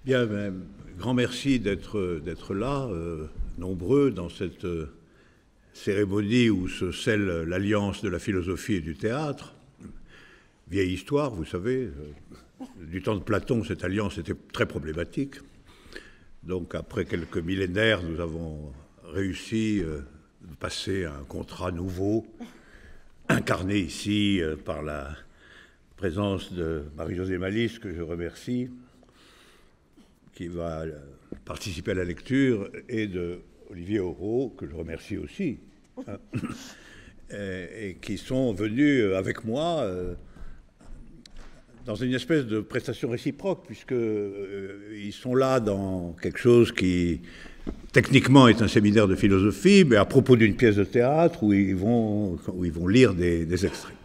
Bien, grand merci d'être là, nombreux dans cette cérémonie où se scelle l'alliance de la philosophie et du théâtre. Vieille histoire, vous savez, du temps de Platon, cette alliance était très problématique. Donc après quelques millénaires, nous avons réussi de passer à un contrat nouveau, incarné ici par la présence de Marie-Josée Malice, que je remercie, qui va participer à la lecture, et de Olivier Aurault, que je remercie aussi, et qui sont venus avec moi dans une espèce de prestation réciproque, puisqu'ils sont là dans quelque chose qui, techniquement, est un séminaire de philosophie, mais à propos d'une pièce de théâtre où ils vont lire des extraits.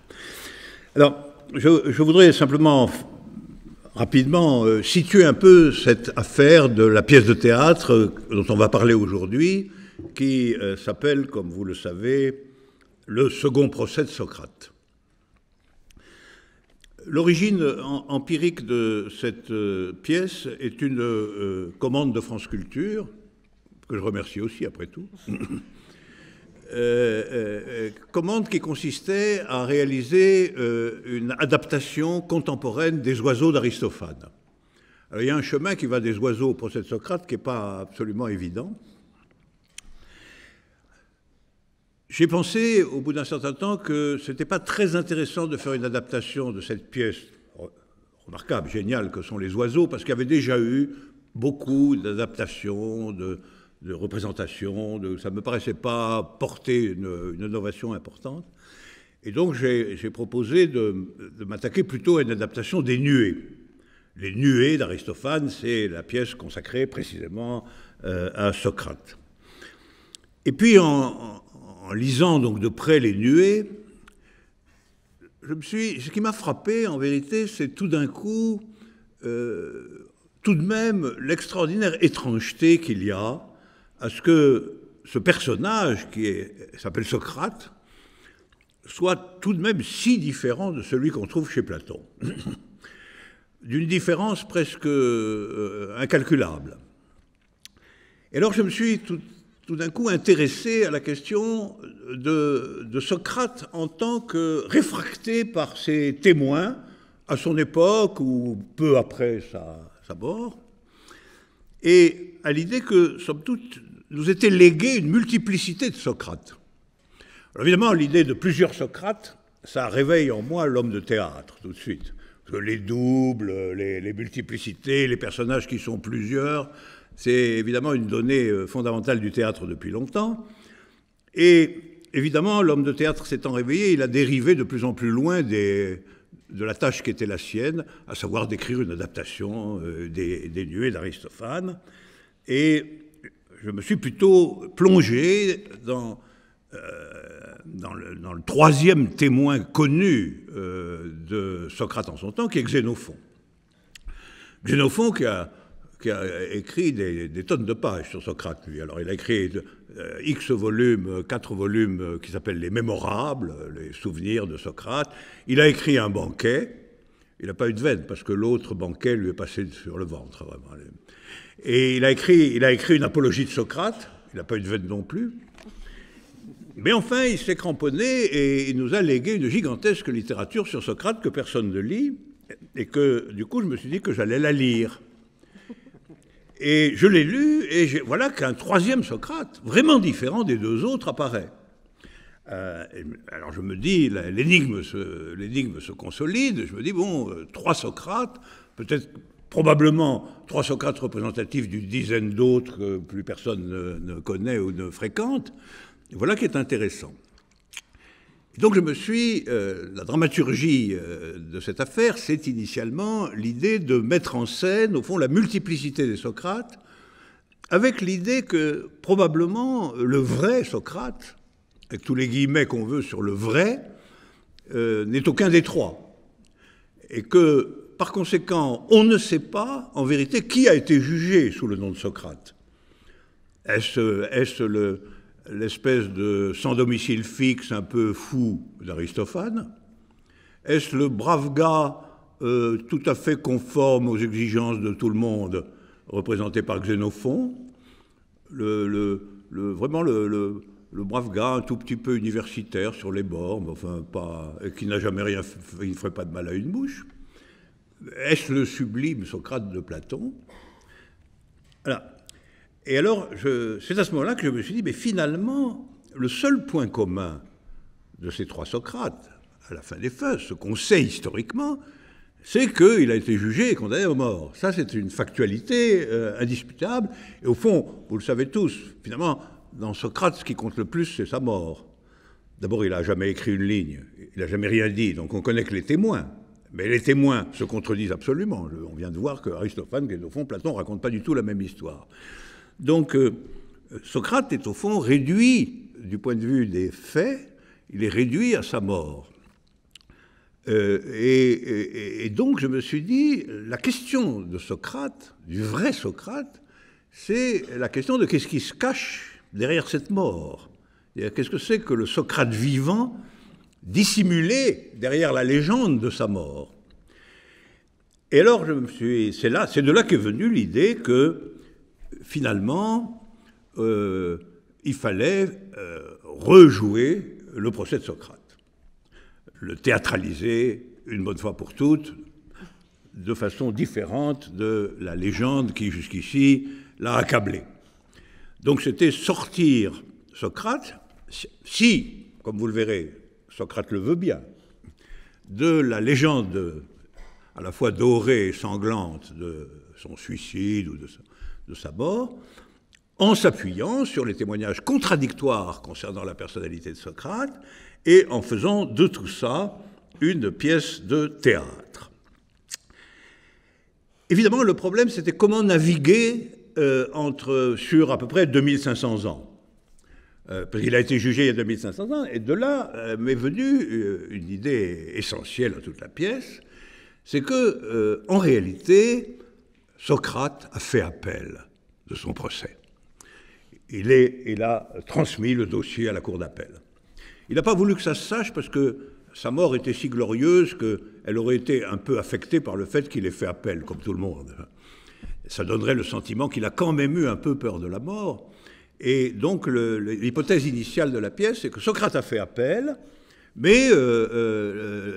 Alors, je voudrais simplement, rapidement, situer un peu cette affaire de la pièce de théâtre dont on va parler aujourd'hui, qui s'appelle, comme vous le savez, le second procès de Socrate. L'origine empirique de cette pièce est une commande de France Culture, que je remercie aussi après tout, commande qui consistait à réaliser une adaptation contemporaine des oiseaux d'Aristophane. Alors, il y a un chemin qui va des oiseaux au procès de Socrate qui n'est pas absolument évident. J'ai pensé, au bout d'un certain temps, que ce n'était pas très intéressant de faire une adaptation de cette pièce remarquable, géniale, que sont les oiseaux, parce qu'il y avait déjà eu beaucoup d'adaptations, de représentations, ça ne me paraissait pas porter une innovation importante. Et donc j'ai proposé de m'attaquer plutôt à une adaptation des Nuées. Les Nuées d'Aristophane, c'est la pièce consacrée précisément à Socrate. Et puis en lisant donc de près les Nuées, ce qui m'a frappé en vérité, c'est tout d'un coup, tout de même, l'extraordinaire étrangeté qu'il y a à ce que ce personnage, qui s'appelle Socrate, soit tout de même si différent de celui qu'on trouve chez Platon. D'une différence presque incalculable. Et alors je me suis tout d'un coup intéressé à la question de Socrate en tant que réfracté par ses témoins à son époque ou peu après sa mort, et à l'idée que, somme toute, nous était léguée une multiplicité de Socrates. Alors évidemment, l'idée de plusieurs Socrates, ça réveille en moi l'homme de théâtre, tout de suite. Parce que les doubles, les multiplicités, les personnages qui sont plusieurs, c'est évidemment une donnée fondamentale du théâtre depuis longtemps. Et évidemment, l'homme de théâtre s'étant réveillé, il a dérivé de plus en plus loin de la tâche qui était la sienne, à savoir d'écrire une adaptation des Nuées d'Aristophane. Et je me suis plutôt plongé dans le troisième témoin connu de Socrate en son temps, qui est Xénophon. Xénophon qui a écrit des tonnes de pages sur Socrate, lui. Alors, il a écrit X volumes, 4 volumes qui s'appellent les Mémorables, les souvenirs de Socrate. Il a écrit un banquet. Il n'a pas eu de veine, parce que l'autre banquet lui est passé sur le ventre, vraiment. Et il a écrit une apologie de Socrate. Il n'a pas eu de veine non plus. Mais enfin, il s'est cramponné et il nous a légué une gigantesque littérature sur Socrate que personne ne lit, et que, du coup, je me suis dit que j'allais la lire. Et je l'ai lu, et voilà qu'un troisième Socrate, vraiment différent des deux autres, apparaît. Alors je me dis, l'énigme se consolide, je me dis, bon, 3 Socrates, peut-être, probablement, 3 Socrates représentatifs d'une dizaine d'autres que plus personne ne connaît ou ne fréquente. Et voilà qui est intéressant. Et donc la dramaturgie de cette affaire, c'est initialement l'idée de mettre en scène, au fond, la multiplicité des Socrates, avec l'idée que, probablement, le vrai Socrate, avec tous les guillemets qu'on veut sur le vrai, n'est aucun des 3. Et que, par conséquent, on ne sait pas, en vérité, qui a été jugé sous le nom de Socrate. Est-ce l'espèce de sans domicile fixe un peu fou d'Aristophane? Est-ce le brave gars tout à fait conforme aux exigences de tout le monde représenté par Xénophon, vraiment le brave gars, un tout petit peu universitaire sur les bords, mais enfin pas, qui n'a jamais rien fait, il ne ferait pas de mal à une mouche. Est-ce le sublime Socrate de Platon? Voilà. Et alors, c'est à ce moment-là que je me suis dit, mais finalement, le seul point commun de ces trois Socrates, à la fin des fins, ce qu'on sait historiquement, c'est qu'il a été jugé et condamné à mort. Ça, c'est une factualité indisputable. Et au fond, vous le savez tous, finalement, dans Socrate, ce qui compte le plus, c'est sa mort. D'abord, il n'a jamais écrit une ligne, il n'a jamais rien dit, donc on connaît que les témoins. Mais les témoins se contredisent absolument. On vient de voir qu'Aristophane, Xénophon, Platon ne racontent pas du tout la même histoire. Donc, Socrate est au fond réduit, du point de vue des faits, il est réduit à sa mort. Et donc, je me suis dit, la question de Socrate, du vrai Socrate, c'est la question de qu'est-ce qui se cache derrière cette mort. Qu'est-ce que c'est que le Socrate vivant dissimulé derrière la légende de sa mort. Et alors, c'est de là qu'est venue l'idée que, finalement, il fallait rejouer le procès de Socrate, le théâtraliser une bonne fois pour toutes, de façon différente de la légende qui, jusqu'ici, l'a accablé. Donc, c'était sortir Socrate, si, comme vous le verrez, Socrate le veut bien, de la légende à la fois dorée et sanglante de son suicide ou de sa mort, en s'appuyant sur les témoignages contradictoires concernant la personnalité de Socrate et en faisant de tout ça une pièce de théâtre. Évidemment, le problème, c'était comment naviguer sur à peu près 2500 ans. Parce qu'il a été jugé il y a 2500 ans, et de là m'est venue une idée essentielle à toute la pièce, c'est que, en réalité, Socrate a fait appel de son procès. Il a transmis le dossier à la cour d'appel. Il n'a pas voulu que ça se sache parce que sa mort était si glorieuse qu'elle aurait été un peu affectée par le fait qu'il ait fait appel, comme tout le monde. Ça donnerait le sentiment qu'il a quand même eu un peu peur de la mort. Et donc, l'hypothèse initiale de la pièce, c'est que Socrate a fait appel, mais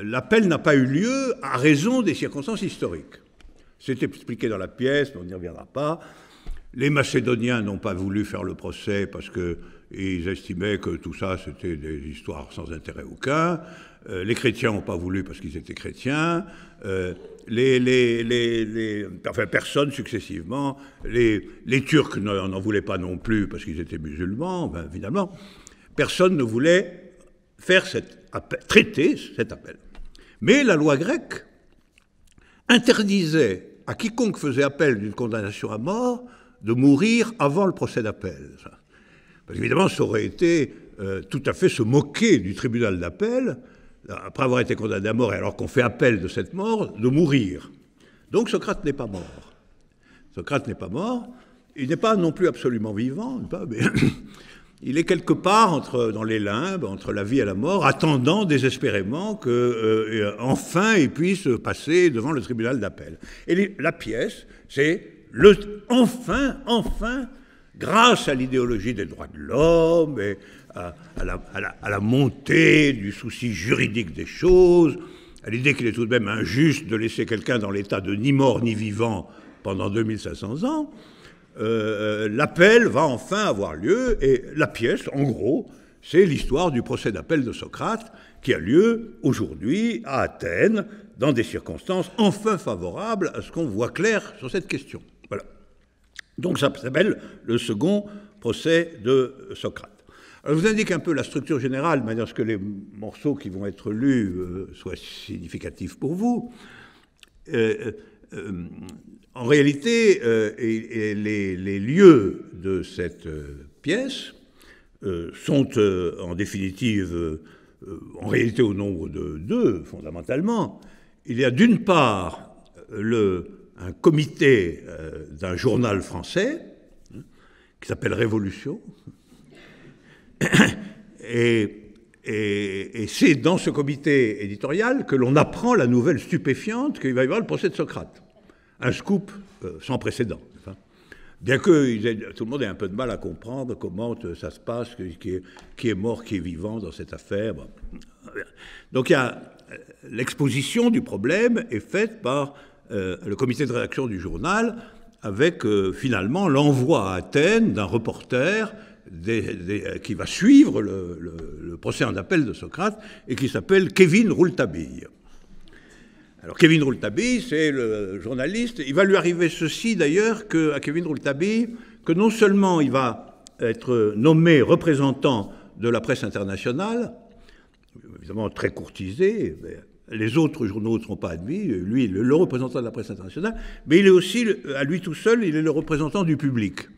l'appel n'a pas eu lieu à raison des circonstances historiques. C'est expliqué dans la pièce, mais on n'y reviendra pas. Les Macédoniens n'ont pas voulu faire le procès parce qu'ils estimaient que tout ça, c'était des histoires sans intérêt aucun. Les chrétiens n'ont pas voulu parce qu'ils étaient chrétiens. Enfin, personne successivement. Les Turcs n'en voulaient pas non plus parce qu'ils étaient musulmans, ben, évidemment. Personne ne voulait traiter cet appel. Mais la loi grecque interdisait à quiconque faisait appel d'une condamnation à mort de mourir avant le procès d'appel. Parce qu'évidemment, ça aurait été tout à fait se moquer du tribunal d'appel, après avoir été condamné à mort et alors qu'on fait appel de cette mort, de mourir. Donc Socrate n'est pas mort. Socrate n'est pas mort, il n'est pas non plus absolument vivant, mais il est quelque part dans les limbes, entre la vie et la mort, attendant désespérément qu'enfin il puisse passer devant le tribunal d'appel. Et la pièce, c'est enfin, grâce à l'idéologie des droits de l'homme et à la montée du souci juridique des choses, à l'idée qu'il est tout de même injuste de laisser quelqu'un dans l'état de ni mort ni vivant pendant 2500 ans, l'appel va enfin avoir lieu, et la pièce, en gros, c'est l'histoire du procès d'appel de Socrate qui a lieu aujourd'hui à Athènes, dans des circonstances enfin favorables à ce qu'on voit clair sur cette question. Voilà. Donc ça s'appelle le second procès de Socrate. Alors, je vous indique un peu la structure générale, de manière à ce que les morceaux qui vont être lus soient significatifs pour vous. En réalité, les lieux de cette pièce sont en définitive, en réalité au nombre de deux, fondamentalement. Il y a d'une part un comité d'un journal français qui s'appelle Révolution, et c'est dans ce comité éditorial que l'on apprend la nouvelle stupéfiante qu'il va y avoir le procès de Socrate. Un scoop sans précédent. Enfin. Bien que tout le monde ait un peu de mal à comprendre comment ça se passe, qui est mort, qui est vivant dans cette affaire. Bon. Donc l'exposition du problème est faite par le comité de rédaction du journal, avec finalement l'envoi à Athènes d'un reporter qui va suivre le procès en appel de Socrate et qui s'appelle Kévin Rouletabille. Alors Kévin Rouletabille, c'est le journaliste. Il va lui arriver ceci d'ailleurs à Kévin Rouletabille, que non seulement il va être nommé représentant de la presse internationale, évidemment très courtisé, les autres journaux ne seront pas admis, lui le représentant de la presse internationale, mais il est aussi, à lui tout seul, il est le représentant du public.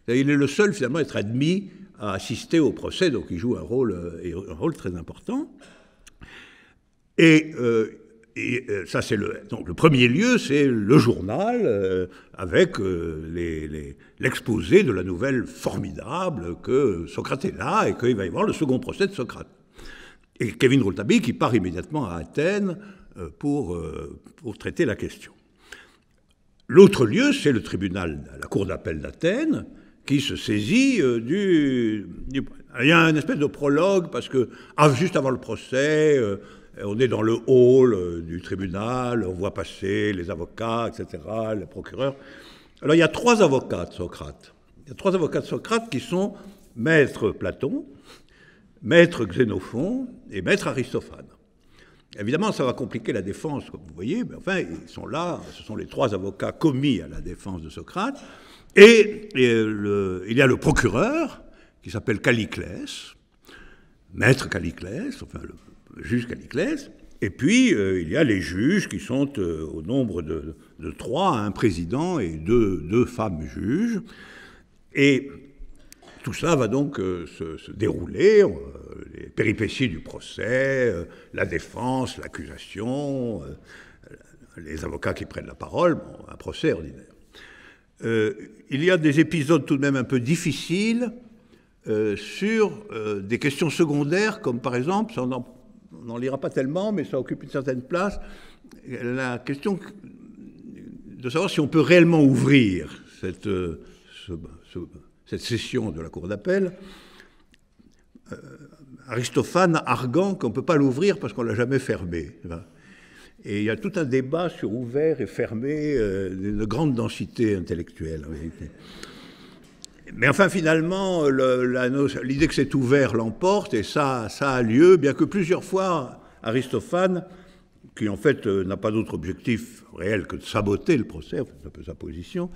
Il est le seul finalement à être admis à assister au procès, donc il joue un rôle très important. Et ça, donc le premier lieu, c'est le journal avec l'exposé de la nouvelle formidable que Socrate est là et qu'il va y avoir le second procès de Socrate. Et Kévin Rouletabille qui part immédiatement à Athènes pour traiter la question. L'autre lieu, c'est le tribunal, la cour d'appel d'Athènes, qui se saisit il y a une espèce de prologue, parce que juste avant le procès, on est dans le hall du tribunal, on voit passer les avocats, etc., les procureurs. Alors il y a 3 avocats de Socrate. Il y a 3 avocats de Socrate qui sont maître Platon, maître Xénophon et maître Aristophane. Évidemment, ça va compliquer la défense, comme vous voyez, mais enfin, ils sont là, ce sont les 3 avocats commis à la défense de Socrate, et il y a le procureur, qui s'appelle Calliclès, maître Calliclès, enfin le juge Calliclès, et puis il y a les juges qui sont au nombre de 3, un président et 2 femmes juges, et tout cela va donc se dérouler, les péripéties du procès, la défense, l'accusation, les avocats qui prennent la parole, bon, un procès ordinaire. Il y a des épisodes tout de même un peu difficiles sur des questions secondaires, comme par exemple, on n'en lira pas tellement, mais ça occupe une certaine place, la question de savoir si on peut réellement ouvrir cette session de la cour d'appel. Aristophane arguant qu'on ne peut pas l'ouvrir parce qu'on ne l'a jamais fermé. Et il y a tout un débat sur ouvert et fermé, de grande densité intellectuelle, en vérité. Mais enfin, finalement, l'idée que c'est ouvert l'emporte, et ça a lieu, bien que plusieurs fois, Aristophane, qui en fait n'a pas d'autre objectif réel que de saboter le procès, c'est un peu sa position,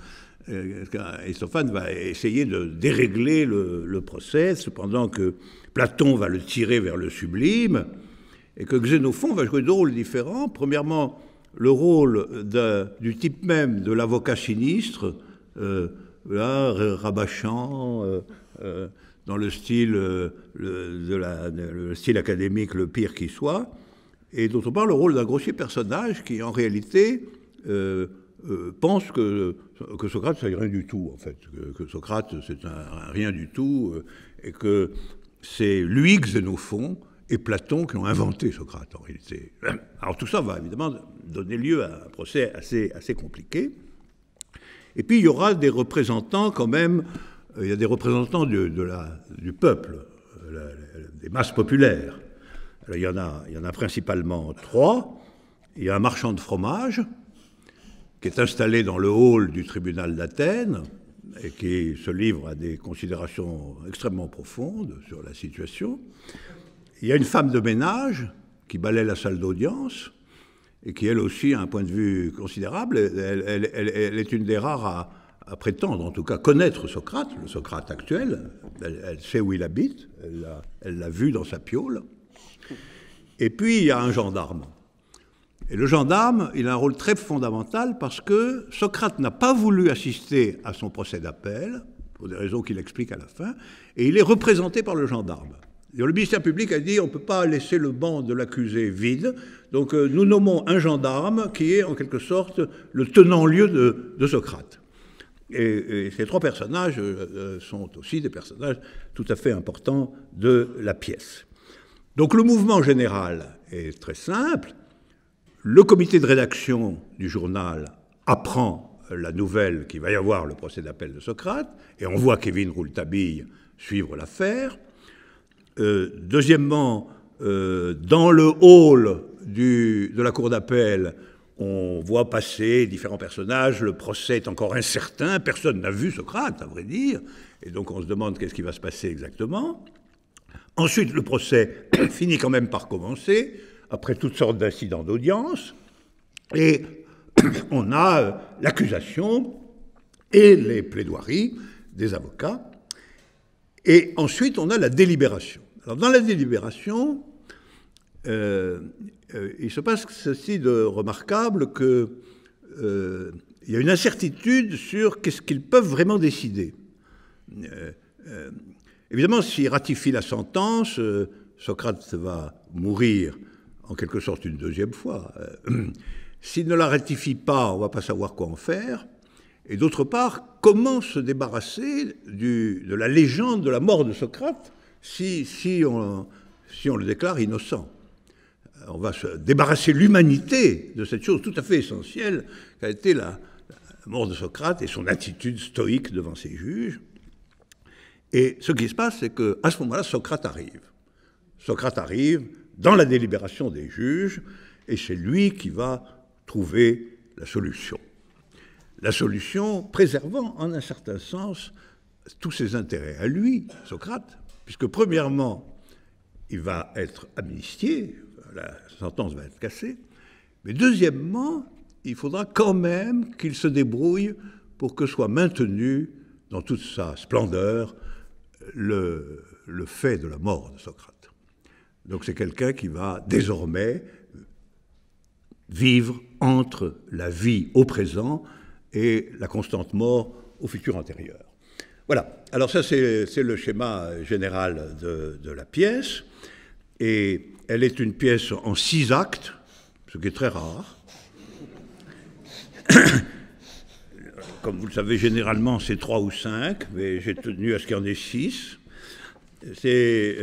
Aristophane va essayer de dérégler le procès, cependant que Platon va le tirer vers le sublime, et que Xénophon va jouer 2 rôles différents. Premièrement, le rôle du type même de l'avocat sinistre, rabâchant, dans le style, le style académique le pire qui soit, et d'autre part le rôle d'un grossier personnage qui en réalité pense que Socrate c'est rien du tout en fait, que Socrate c'est un rien du tout, et que c'est lui, Xénophon, et Platon qui ont inventé Socrate en réalité. Alors tout ça va évidemment donner lieu à un procès assez compliqué. Et puis il y aura des représentants quand même, il y a des représentants du peuple, des masses populaires. Alors, il y en a principalement 3. Il y a un marchand de fromage qui est installé dans le hall du tribunal d'Athènes et qui se livre à des considérations extrêmement profondes sur la situation. Il y a une femme de ménage qui balaie la salle d'audience et qui, elle aussi, a un point de vue considérable. Elle est une des rares à prétendre, en tout cas, connaître Socrate, le Socrate actuel. Elle sait où il habite, elle l'a vu dans sa piaule. Et puis, il y a un gendarme. Et le gendarme, il a un rôle très fondamental parce que Socrate n'a pas voulu assister à son procès d'appel, pour des raisons qu'il explique à la fin, et il est représenté par le gendarme. Et le ministère public a dit on ne peut pas laisser le banc de l'accusé vide, donc nous nommons un gendarme qui est en quelque sorte le tenant-lieu de Socrate. Et ces 3 personnages sont aussi des personnages tout à fait importants de la pièce. Donc le mouvement général est très simple. Le comité de rédaction du journal apprend la nouvelle qu'il va y avoir le procès d'appel de Socrate, et on voit Kevin Rouletabille suivre l'affaire. Deuxièmement, dans le hall de la cour d'appel, on voit passer différents personnages, le procès est encore incertain, personne n'a vu Socrate, à vrai dire, et donc on se demande qu'est-ce qui va se passer exactement. Ensuite, le procès finit quand même par commencer, après toutes sortes d'incidents d'audience, et on a l'accusation et les plaidoiries des avocats, et ensuite on a la délibération. Alors dans la délibération, il se passe ceci de remarquable qu'il y a une incertitude sur qu'est-ce qu'ils peuvent vraiment décider. Évidemment, s'il ratifie la sentence, Socrate va mourir en quelque sorte une deuxième fois. S'il ne la ratifie pas, on ne va pas savoir quoi en faire. Et d'autre part, comment se débarrasser de la légende de la mort de Socrate si on le déclare innocent? On va se débarrasser l'humanité de cette chose tout à fait essentielle qu'a été la mort de Socrate et son attitude stoïque devant ses juges. Et ce qui se passe, c'est qu'à ce moment-là, Socrate arrive. Socrate arrive dans la délibération des juges, et c'est lui qui va trouver la solution. La solution préservant, en un certain sens, tous ses intérêts à lui, Socrate, puisque premièrement, il va être amnistié, la sentence va être cassée, mais deuxièmement, il faudra quand même qu'il se débrouille pour que soit maintenu dans toute sa splendeur le fait de la mort de Socrate. Donc c'est quelqu'un qui va désormais vivre entre la vie au présent et la constante mort au futur antérieur. Voilà, alors ça c'est le schéma général de la pièce, et elle est une pièce en 6 actes, ce qui est très rare. Comme vous le savez, généralement c'est 3 ou 5, mais j'ai tenu à ce qu'il y en ait 6. C'est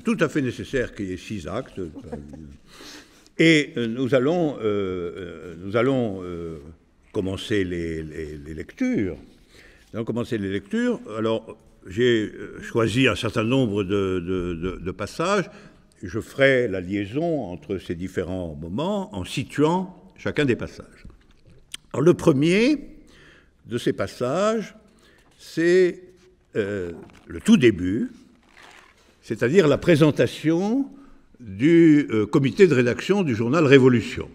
tout à fait nécessaire qu'il y ait 6 actes. Et nous allons commencer les lectures. Nous allons commencer les lectures. Alors, j'ai choisi un certain nombre de passages. Je ferai la liaison entre ces différents moments en situant chacun des passages. Alors, le premier de ces passages, c'est le tout début, c'est-à-dire la présentation du comité de rédaction du journal Révolution.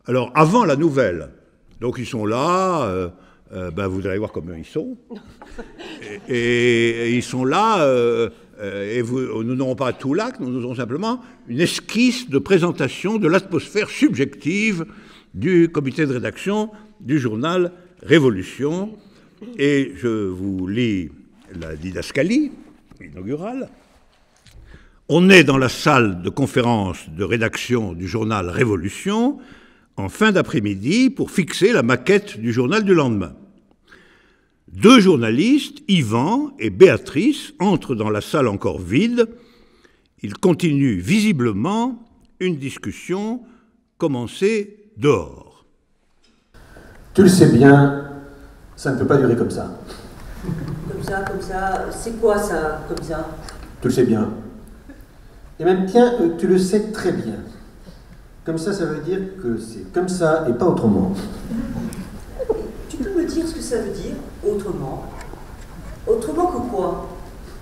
Alors, avant la nouvelle, donc ils sont là, vous allez voir comment ils sont, et ils sont là, et nous n'aurons pas tout l'acte, nous aurons simplement une esquisse de présentation de l'atmosphère subjective du comité de rédaction du journal Révolution, et je vous lis la didascalie inaugurale. On est dans la salle de conférence de rédaction du journal Révolution en fin d'après-midi pour fixer la maquette du journal du lendemain. 2 journalistes, Yvan et Béatrice, entrent dans la salle encore vide. Ils continuent visiblement une discussion commencée dehors. Tu le sais bien, ça ne peut pas durer comme ça. Comme ça, c'est quoi ça, comme ça? Tu le sais bien. Et même, tiens, tu le sais très bien. Comme ça veut dire que c'est comme ça et pas autrement. Tu peux me dire ce que ça veut dire, autrement? Autrement que quoi?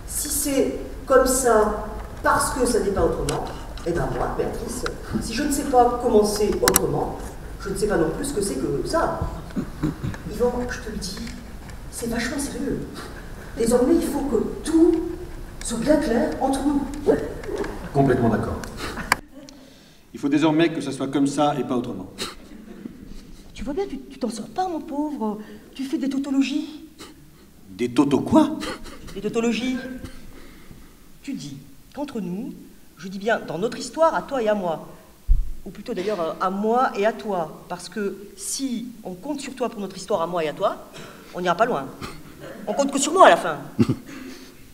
Si c'est comme ça parce que ça n'est pas autrement, eh bien moi, Béatrice, si je ne sais pas comment c'est autrement, je ne sais pas non plus ce que c'est que ça. Yvan, je te le dis, c'est vachement sérieux. Désormais, il faut que tout soit bien clair entre nous. Complètement d'accord. Il faut désormais que ça soit comme ça et pas autrement. Tu vois bien, tu t'en sors pas, mon pauvre. Tu fais des tautologies. Des tautos quoi? Des tautologies. Tu dis qu'entre nous, je dis bien dans notre histoire, à toi et à moi, ou plutôt d'ailleurs à moi et à toi, parce que si on compte sur toi pour notre histoire à moi et à toi, on n'ira pas loin. On compte que sur moi à la fin.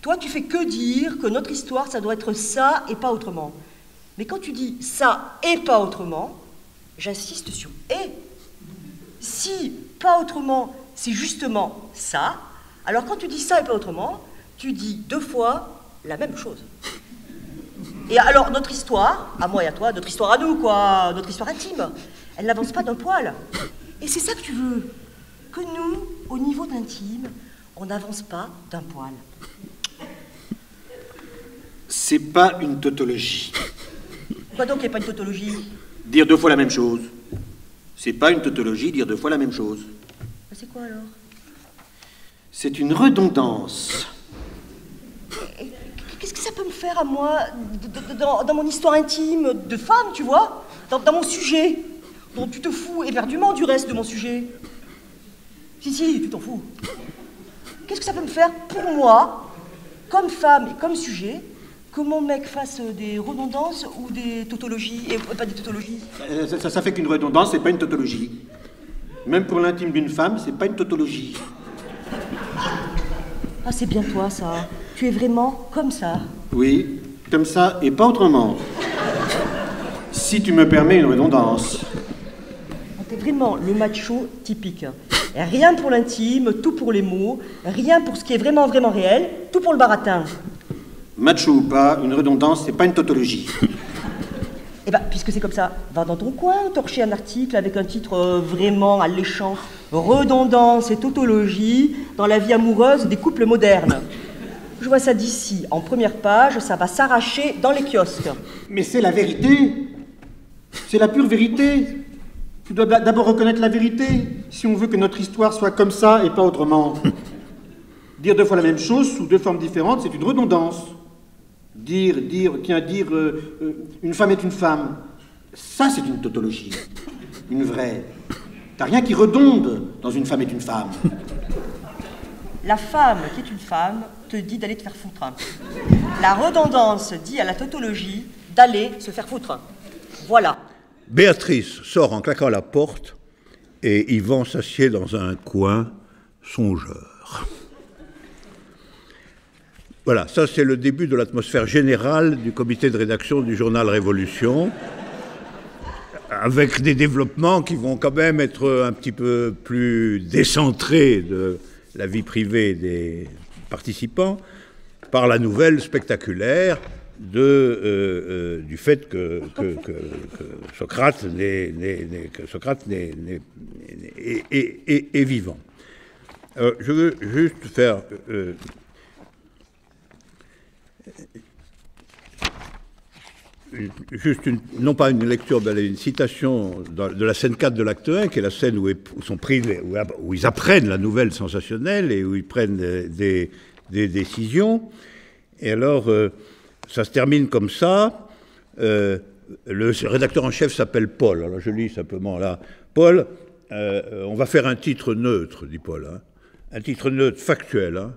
Toi, tu fais que dire que notre histoire, ça doit être ça et pas autrement. Mais quand tu dis ça et pas autrement, j'insiste sur « et ». si pas autrement, c'est justement ça, alors quand tu dis ça et pas autrement, tu dis 2 fois la même chose. Et alors, notre histoire, à moi et à toi, notre histoire à nous, quoi, notre histoire intime, elle n'avance pas d'un poil. Et c'est ça que tu veux. Que nous, au niveau d'intime, on n'avance pas d'un poil. C'est pas une tautologie. Quoi donc, il n'y a pas une tautologie? Dire 2 fois la même chose. C'est pas une tautologie, dire 2 fois la même chose. C'est quoi alors? C'est une redondance. Qu'est-ce que ça peut me faire à moi, dans mon histoire intime de femme, tu vois, dans mon sujet, dont tu te fous éperdument du reste de mon sujet? Si, tu t'en fous. Qu'est-ce que ça peut me faire pour moi, comme femme et comme sujet, que mon mec fasse des redondances ou des tautologies, et pas des tautologies? Ça fait qu'une redondance, c'est pas une tautologie. Même pour l'intime d'une femme, c'est pas une tautologie. Ah, c'est bien toi, ça. Tu es vraiment comme ça. Oui, comme ça et pas autrement. Si tu me permets une redondance. T'es vraiment le macho typique. Et rien pour l'intime, tout pour les mots, rien pour ce qui est vraiment, vraiment réel, tout pour le baratin. Macho ou pas, une redondance, c'est pas une tautologie. Eh ben, puisque c'est comme ça, va dans ton coin, torcher un article avec un titre vraiment alléchant. Redondance et tautologie dans la vie amoureuse des couples modernes. Je vois ça d'ici, en première page, ça va s'arracher dans les kiosques. Mais c'est la vérité. C'est la pure vérité. Tu dois d'abord reconnaître la vérité, si on veut que notre histoire soit comme ça et pas autrement. Dire 2 fois la même chose sous 2 formes différentes, c'est une redondance. Dire, une femme est une femme, ça c'est une tautologie, une vraie. T'as rien qui redonde dans une femme est une femme. La femme qui est une femme te dit d'aller te faire foutre. La redondance dit à la tautologie d'aller se faire foutre. Voilà. Béatrice sort en claquant la porte et Yvan s'assied dans un coin songeur. Voilà, ça c'est le début de l'atmosphère générale du comité de rédaction du journal Révolution, avec des développements qui vont quand même être un petit peu plus décentrés de la vie privée des participants, par la nouvelle spectaculaire du fait que Socrate est vivant. Alors, je veux juste faire non pas une lecture, mais une citation de la scène 4 de l'acte 1, qui est la scène où ils apprennent la nouvelle sensationnelle et où ils prennent des décisions. Et alors, ça se termine comme ça. Le rédacteur en chef s'appelle Paul. Alors je lis simplement là. Paul, on va faire un titre neutre, dit Paul. Hein. Un titre neutre factuel. Hein.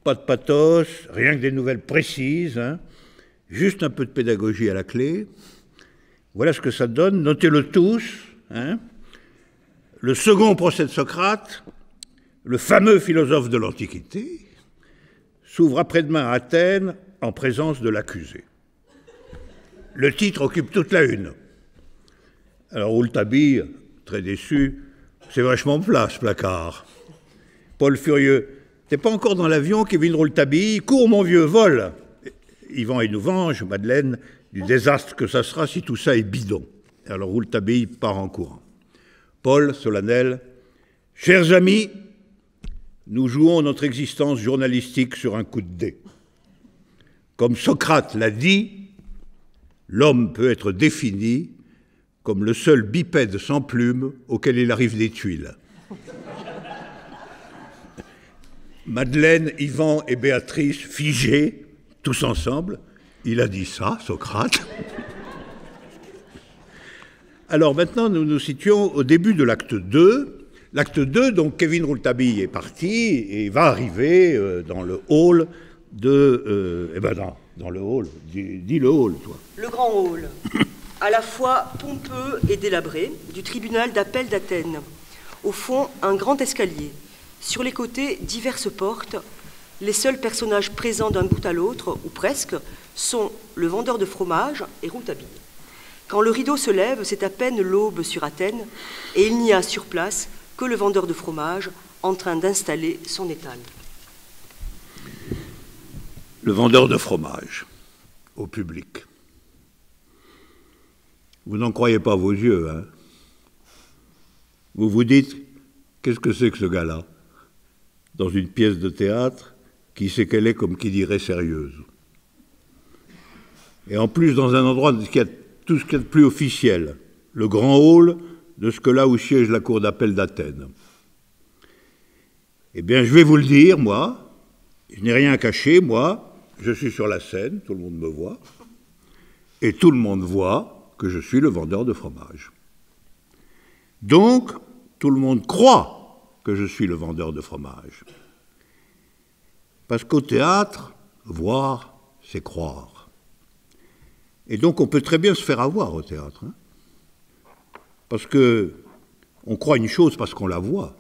Pas de pathos, rien que des nouvelles précises. Hein. Juste un peu de pédagogie à la clé. Voilà ce que ça donne. Notez-le tous. Hein. Le second procès de Socrate, le fameux philosophe de l'Antiquité, s'ouvre après-demain à Athènes en présence de l'accusé. Le titre occupe toute la une. Alors Rouletabille, très déçu, c'est vachement plat ce placard. Paul furieux, t'es pas encore dans l'avion, Kevin Rouletabille, cours mon vieux, vole. Yvan il nous venge, Madeleine, du désastre que ça sera si tout ça est bidon. Alors Rouletabille part en courant. Paul, solennel, chers amis, nous jouons notre existence journalistique sur un coup de dé. Comme Socrate l'a dit, l'homme peut être défini comme le seul bipède sans plume auquel il arrive des tuiles. Madeleine, Yvan et Béatrice, figés, tous ensemble, il a dit ça, Socrate. Alors maintenant, nous nous situons au début de l'acte 2. L'acte 2, donc Kevin Rouletabille est parti et va arriver dans le hall dans le hall, dis le hall, toi. Le grand hall, à la fois pompeux et délabré, du tribunal d'appel d'Athènes. Au fond, un grand escalier. Sur les côtés, diverses portes. Les seuls personnages présents d'un bout à l'autre, ou presque, sont le vendeur de fromage et Rouletabille. Quand le rideau se lève, c'est à peine l'aube sur Athènes, et il n'y a sur place que le vendeur de fromage en train d'installer son étal. Le vendeur de fromage au public. Vous n'en croyez pas vos yeux, hein? Vous vous dites, qu'est-ce que c'est que ce gars-là? Dans une pièce de théâtre, qui sait qu'elle est, comme qui dirait, sérieuse. Et en plus, dans un endroit qui a tout ce qu'il y a de plus officiel, le grand hall de ce que là où siège la cour d'appel d'Athènes. Eh bien, je vais vous le dire, moi, je n'ai rien à cacher, moi, je suis sur la scène, tout le monde me voit, et tout le monde voit que je suis le vendeur de fromage. Donc, tout le monde croit que je suis le vendeur de fromage. Parce qu'au théâtre, voir, c'est croire. Et donc, on peut très bien se faire avoir au théâtre. Hein, parce qu'on croit une chose parce qu'on la voit.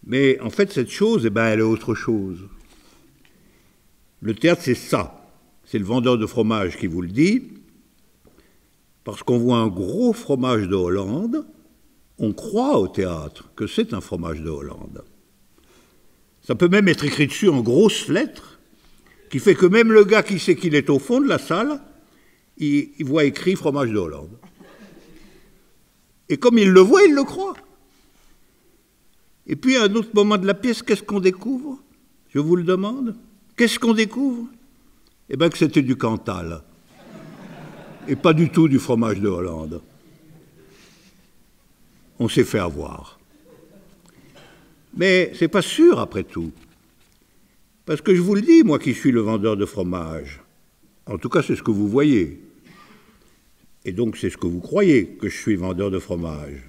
Mais en fait, cette chose, elle est autre chose. Le théâtre, c'est ça. C'est le vendeur de fromage qui vous le dit. Parce qu'on voit un gros fromage de Hollande, on croit au théâtre que c'est un fromage de Hollande. Ça peut même être écrit dessus en grosses lettres, qui fait que même le gars qui sait qu'il est au fond de la salle, il voit écrit fromage de Hollande. Et comme il le voit, il le croit. Et puis à un autre moment de la pièce, qu'est-ce qu'on découvre? Je vous le demande. Qu'est-ce qu'on découvre? Eh bien que c'était du Cantal. Et pas du tout du fromage de Hollande. On s'est fait avoir. Mais c'est pas sûr après tout. Parce que je vous le dis, moi qui suis le vendeur de fromage, en tout cas c'est ce que vous voyez. Et donc c'est ce que vous croyez, que je suis vendeur de fromage.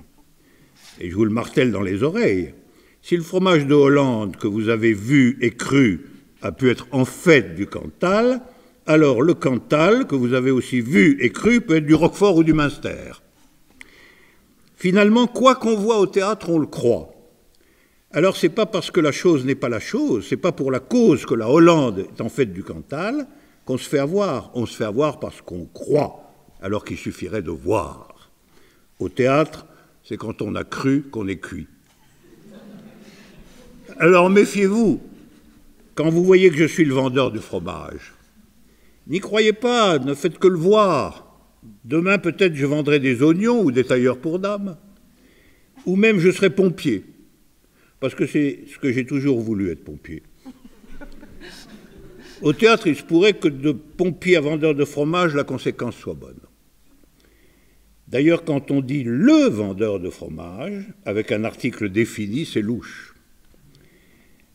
Et je vous le martèle dans les oreilles. Si le fromage de Hollande que vous avez vu et cru a pu être en fait du Cantal, alors le Cantal que vous avez aussi vu et cru peut être du Roquefort ou du Münster. Finalement, quoi qu'on voit au théâtre, on le croit. Alors c'est pas parce que la chose n'est pas la chose, c'est pas pour la cause que la Hollande est en fait du Cantal qu'on se fait avoir. On se fait avoir parce qu'on croit, alors qu'il suffirait de voir. Au théâtre, c'est quand on a cru qu'on est cuit. Alors méfiez-vous, quand vous voyez que je suis le vendeur du fromage. N'y croyez pas, ne faites que le voir. Demain, peut-être, je vendrai des oignons ou des tailleurs pour dames. Ou même, je serai pompier. Parce que c'est ce que j'ai toujours voulu, être pompier. Au théâtre, il se pourrait que de pompier à vendeur de fromage, la conséquence soit bonne. D'ailleurs, quand on dit le vendeur de fromage, avec un article défini, c'est louche.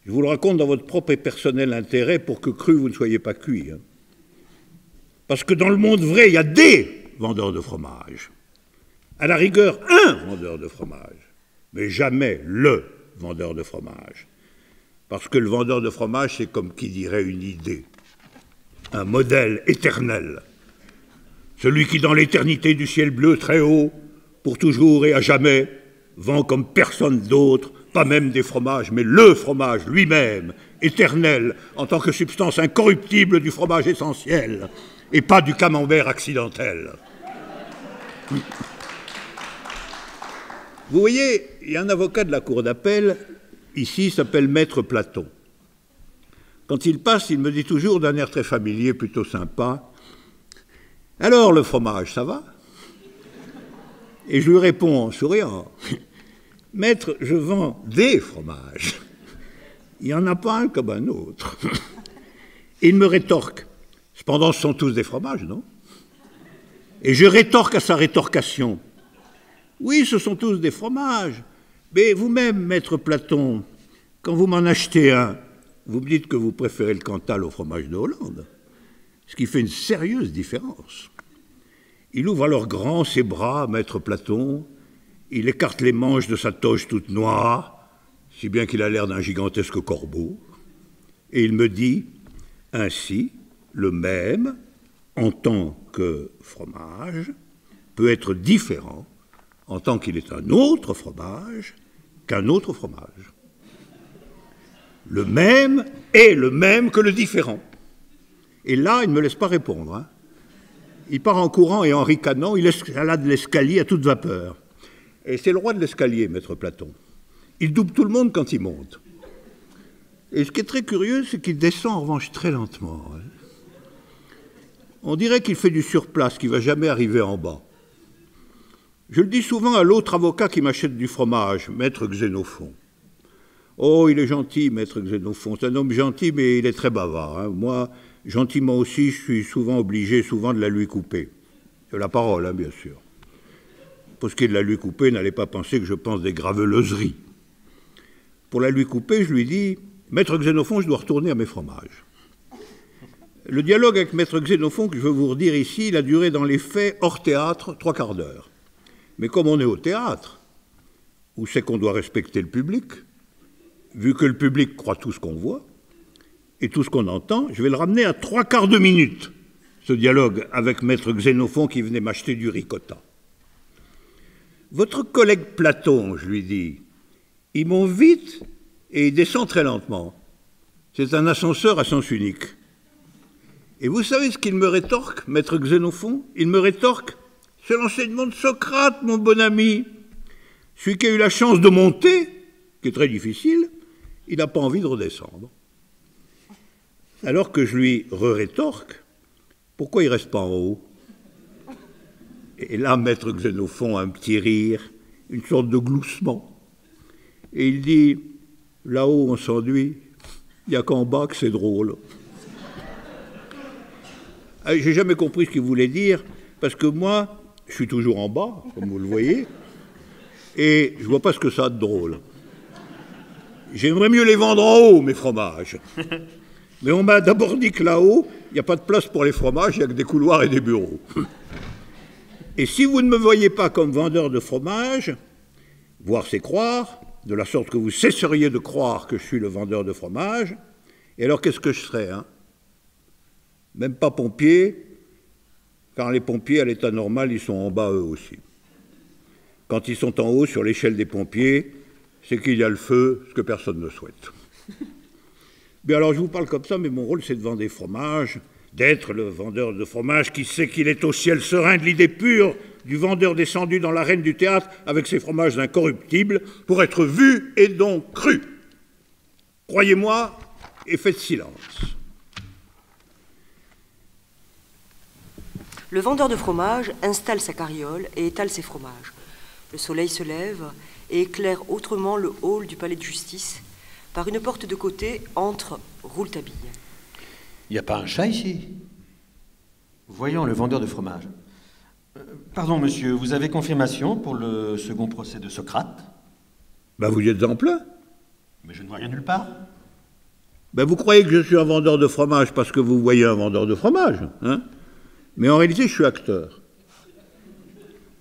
Je vous le raconte dans votre propre et personnel intérêt pour que cru vous ne soyez pas cuit. Hein. Parce que dans le monde vrai, il y a des vendeurs de fromage. À la rigueur, un vendeur de fromage, mais jamais le vendeur de fromage. Parce que le vendeur de fromage, c'est comme qui dirait une idée, un modèle éternel. Celui qui, dans l'éternité du ciel bleu très haut, pour toujours et à jamais, vend comme personne d'autre, pas même des fromages, mais le fromage lui-même, éternel, en tant que substance incorruptible du fromage essentiel, et pas du camembert accidentel. Vous voyez, il y a un avocat de la cour d'appel, ici, s'appelle Maître Platon. Quand il passe, il me dit toujours d'un air très familier, plutôt sympa, « Alors, le fromage, ça va ?» Et je lui réponds en souriant, « Maître, je vends des fromages. Il n'y en a pas un comme un autre. » Et il me rétorque, « Cependant, ce sont tous des fromages, non ?» Et je rétorque à sa rétorcation, « Oui, ce sont tous des fromages, mais vous-même, Maître Platon, quand vous m'en achetez un, vous me dites que vous préférez le Cantal au fromage de Hollande, ce qui fait une sérieuse différence. » Il ouvre alors grand ses bras, Maître Platon, il écarte les manches de sa toge toute noire, si bien qu'il a l'air d'un gigantesque corbeau, et il me dit, ainsi, le même, en tant que fromage, peut être différent en tant qu'il est un autre fromage qu'un autre fromage. Le même est le même que le différent. Et là, il ne me laisse pas répondre. Hein. Il part en courant et en ricanant, il escalade l'escalier à toute vapeur. Et c'est le roi de l'escalier, maître Platon. Il double tout le monde quand il monte. Et ce qui est très curieux, c'est qu'il descend en revanche très lentement. Hein. On dirait qu'il fait du surplace, qu'il ne va jamais arriver en bas. Je le dis souvent à l'autre avocat qui m'achète du fromage, maître Xénophon. Oh, il est gentil, maître Xénophon. C'est un homme gentil, mais il est très bavard. Hein. Moi, gentiment aussi, je suis souvent obligé, de la lui couper. C'est la parole, hein, bien sûr. Pour ce qui est de la lui couper, n'allez pas penser que je pense des graveleuseries. Pour la lui couper, je lui dis, maître Xénophon, je dois retourner à mes fromages. Le dialogue avec maître Xénophon, que je veux vous redire ici, il a duré dans les faits, hors théâtre, 3/4 d'heure. Mais comme on est au théâtre, où c'est qu'on doit respecter le public, vu que le public croit tout ce qu'on voit et tout ce qu'on entend, je vais le ramener à 3/4 de minute, ce dialogue avec maître Xénophon qui venait m'acheter du ricotta. Votre collègue Platon, je lui dis, il monte vite et il descend très lentement. C'est un ascenseur à sens unique. Et vous savez ce qu'il me rétorque, maître Xénophon? Il me rétorque, c'est l'enseignement de Socrate, mon bon ami. Celui qui a eu la chance de monter, qui est très difficile, il n'a pas envie de redescendre. Alors que je lui rétorque, pourquoi il ne reste pas en haut? Et là, maître Xénophon a un petit rire, une sorte de gloussement. Et il dit, là-haut on s'ennuie, il n'y a qu'en bas que c'est drôle. J'ai jamais compris ce qu'il voulait dire, parce que moi, je suis toujours en bas, comme vous le voyez, et je ne vois pas ce que ça a de drôle. J'aimerais mieux les vendre en haut, mes fromages. Mais on m'a d'abord dit que là-haut, il n'y a pas de place pour les fromages, il n'y a que des couloirs et des bureaux. Et si vous ne me voyez pas comme vendeur de fromage, voir c'est croire, de la sorte que vous cesseriez de croire que je suis le vendeur de fromage, et alors qu'est-ce que je serais, hein? Même pas pompier, car les pompiers, à l'état normal, ils sont en bas eux aussi. Quand ils sont en haut, sur l'échelle des pompiers, c'est qu'il y a le feu, ce que personne ne souhaite. Bien alors, je vous parle comme ça, mais mon rôle, c'est de vendre des fromages, d'être le vendeur de fromage qui sait qu'il est au ciel serein de l'idée pure du vendeur descendu dans l'arène du théâtre avec ses fromages incorruptibles pour être vu et donc cru. Croyez-moi et faites silence. Le vendeur de fromage installe sa carriole et étale ses fromages. Le soleil se lève et éclaire autrement le hall du palais de justice par une porte de côté entre Rouletabille. Il n'y a pas un chat ici? Voyons le vendeur de fromage. Pardon, monsieur, vous avez confirmation pour le second procès de Socrate? Ben, vous y êtes en plein. Mais je ne vois rien nulle part. Ben, vous croyez que je suis un vendeur de fromage parce que vous voyez un vendeur de fromage, hein? Mais en réalité, je suis acteur.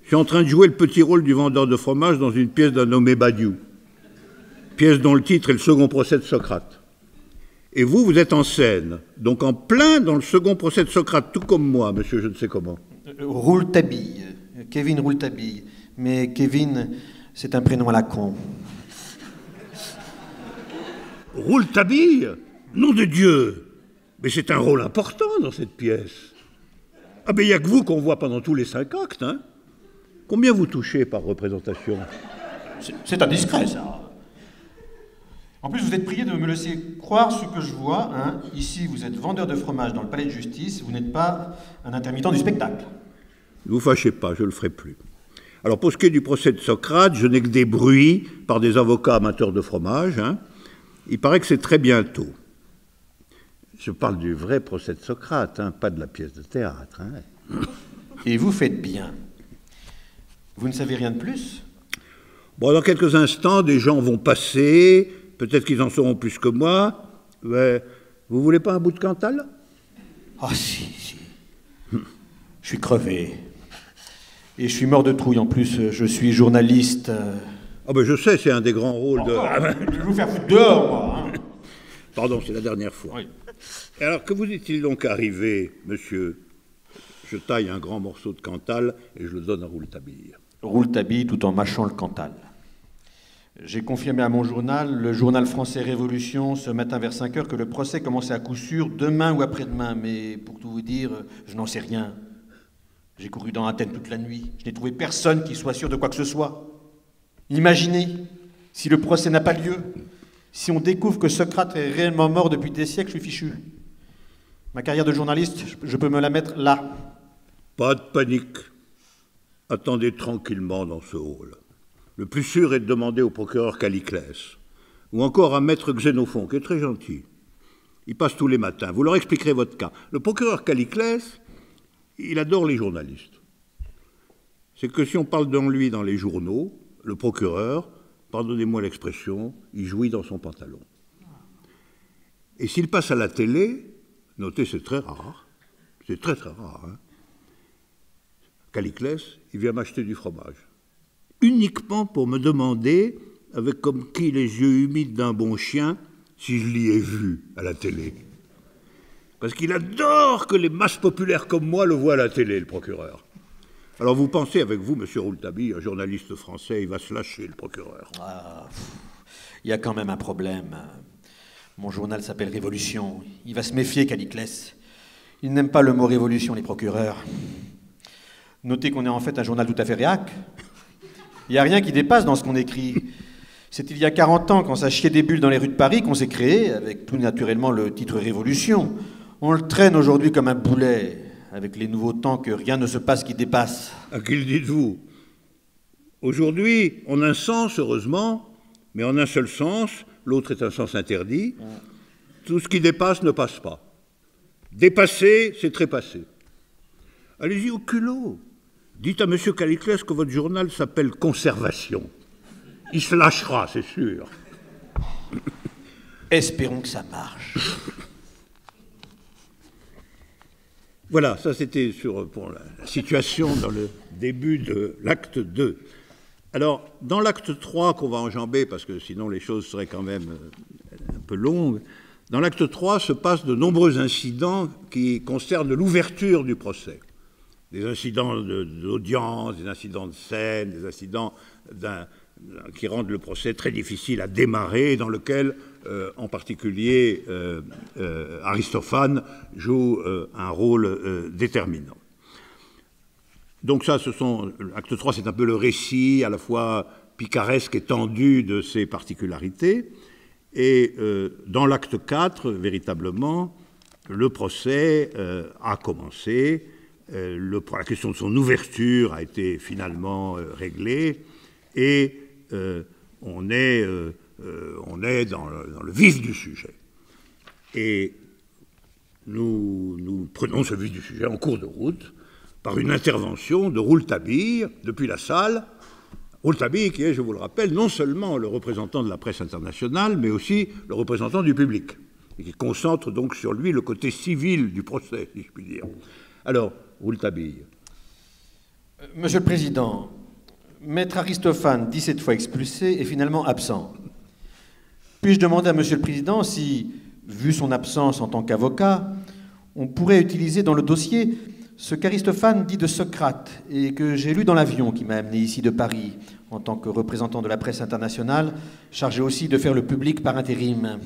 Je suis en train de jouer le petit rôle du vendeur de fromage dans une pièce d'un nommé Badiou. Pièce dont le titre est le second procès de Socrate. Et vous, vous êtes en scène, donc en plein dans le second procès de Socrate, tout comme moi, monsieur je ne sais comment. Rouletabille, Kevin Rouletabille. Mais Kevin, c'est un prénom à la con. Rouletabille? Nom de Dieu! Mais c'est un rôle important dans cette pièce. Ah ben il n'y a que vous qu'on voit pendant tous les 5 actes, hein? Combien vous touchez par représentation? C'est indiscret, ça. En plus, vous êtes prié de me laisser croire ce que je vois. Hein. Ici, vous êtes vendeur de fromage dans le palais de justice. Vous n'êtes pas un intermittent du spectacle. Ne vous fâchez pas, je ne le ferai plus. Alors, pour ce qui est du procès de Socrate, je n'ai que des bruits par des avocats amateurs de fromage. Hein. Il paraît que c'est très bientôt. Je parle du vrai procès de Socrate, hein, pas de la pièce de théâtre. Hein. Et vous faites bien. Vous ne savez rien de plus? Bon, dans quelques instants, des gens vont passer... Peut-être qu'ils en sauront plus que moi. Mais vous voulez pas un bout de Cantal? Ah si. Je suis crevé. Et je suis mort de trouille. En plus, je suis journaliste. Ah ben je sais, c'est un des grands rôles de... Je vais vous faire foutre dehors, moi. Hein. Pardon, c'est la dernière fois. Oui. Et alors, que vous est-il donc arrivé, monsieur? Je taille un grand morceau de Cantal et je le donne à Rouletabille. Rouletabille tout en mâchant le Cantal. J'ai confirmé à mon journal, le journal français Révolution, ce matin vers 5 heures, que le procès commençait à coup sûr demain ou après-demain. Mais pour tout vous dire, je n'en sais rien. J'ai couru dans Athènes toute la nuit. Je n'ai trouvé personne qui soit sûr de quoi que ce soit. Imaginez, si le procès n'a pas lieu, si on découvre que Socrate est réellement mort depuis des siècles, je suis fichu. Ma carrière de journaliste, je peux me la mettre là. Pas de panique. Attendez tranquillement dans ce hall. Le plus sûr est de demander au procureur Caliclès, ou encore à maître Xénophon, qui est très gentil. Il passe tous les matins. Vous leur expliquerez votre cas. Le procureur Caliclès, il adore les journalistes. C'est que si on parle de lui dans les journaux, le procureur, pardonnez-moi l'expression, il jouit dans son pantalon. Et s'il passe à la télé, notez, c'est très rare, c'est très très rare, hein. Caliclès, il vient m'acheter du fromage. Uniquement pour me demander, avec comme qui les yeux humides d'un bon chien, si je l'y ai vu à la télé. Parce qu'il adore que les masses populaires comme moi le voient à la télé, le procureur. Alors vous pensez avec vous, monsieur Rouletabille, un journaliste français, il va se lâcher, le procureur. Il y a quand même un problème. Mon journal s'appelle Révolution. Il va se méfier, Caliclès. Il n'aime pas le mot révolution, les procureurs. Notez qu'on est en fait un journal tout à fait réac. Il n'y a rien qui dépasse dans ce qu'on écrit. C'est il y a 40 ans, quand ça chiait des bulles dans les rues de Paris, qu'on s'est créé, avec tout naturellement le titre Révolution. On le traîne aujourd'hui comme un boulet, avec les nouveaux temps que rien ne se passe qui dépasse. À qui le dites-vous? Aujourd'hui, on a un sens, heureusement, mais en un seul sens, l'autre est un sens interdit. Tout ce qui dépasse ne passe pas. Dépasser, c'est trépasser. Allez-y au culot. Dites à M. Caliclès que votre journal s'appelle Conservation. Il se lâchera, c'est sûr. Espérons que ça marche. Voilà, ça c'était pour la situation dans le début de l'acte 2. Alors, dans l'acte 3 qu'on va enjamber, parce que sinon les choses seraient quand même un peu longues, dans l'acte 3 se passent de nombreux incidents qui concernent l'ouverture du procès. Des incidents d'audience, des incidents de scène, des incidents qui rendent le procès très difficile à démarrer, dans lequel, en particulier, Aristophane joue un rôle déterminant. Donc ça, l'acte 3, c'est un peu le récit, à la fois picaresque et tendu de ces particularités. Et dans l'acte 4, véritablement, le procès a commencé. La question de son ouverture a été finalement réglée et on est dans le vif du sujet. Et nous prenons ce vif du sujet en cours de route par une intervention de Rouletabille depuis la salle. Rouletabille qui est, je vous le rappelle, non seulement le représentant de la presse internationale, mais aussi le représentant du public, et qui concentre donc sur lui le côté civil du procès, si je puis dire. Alors, Rouletabille. Monsieur le Président, Maître Aristophane, 17 fois expulsé, est finalement absent. Puis-je demander à Monsieur le Président si, vu son absence en tant qu'avocat, on pourrait utiliser dans le dossier ce qu'Aristophane dit de Socrate et que j'ai lu dans l'avion qui m'a amené ici de Paris en tant que représentant de la presse internationale, chargé aussi de faire le public par intérim.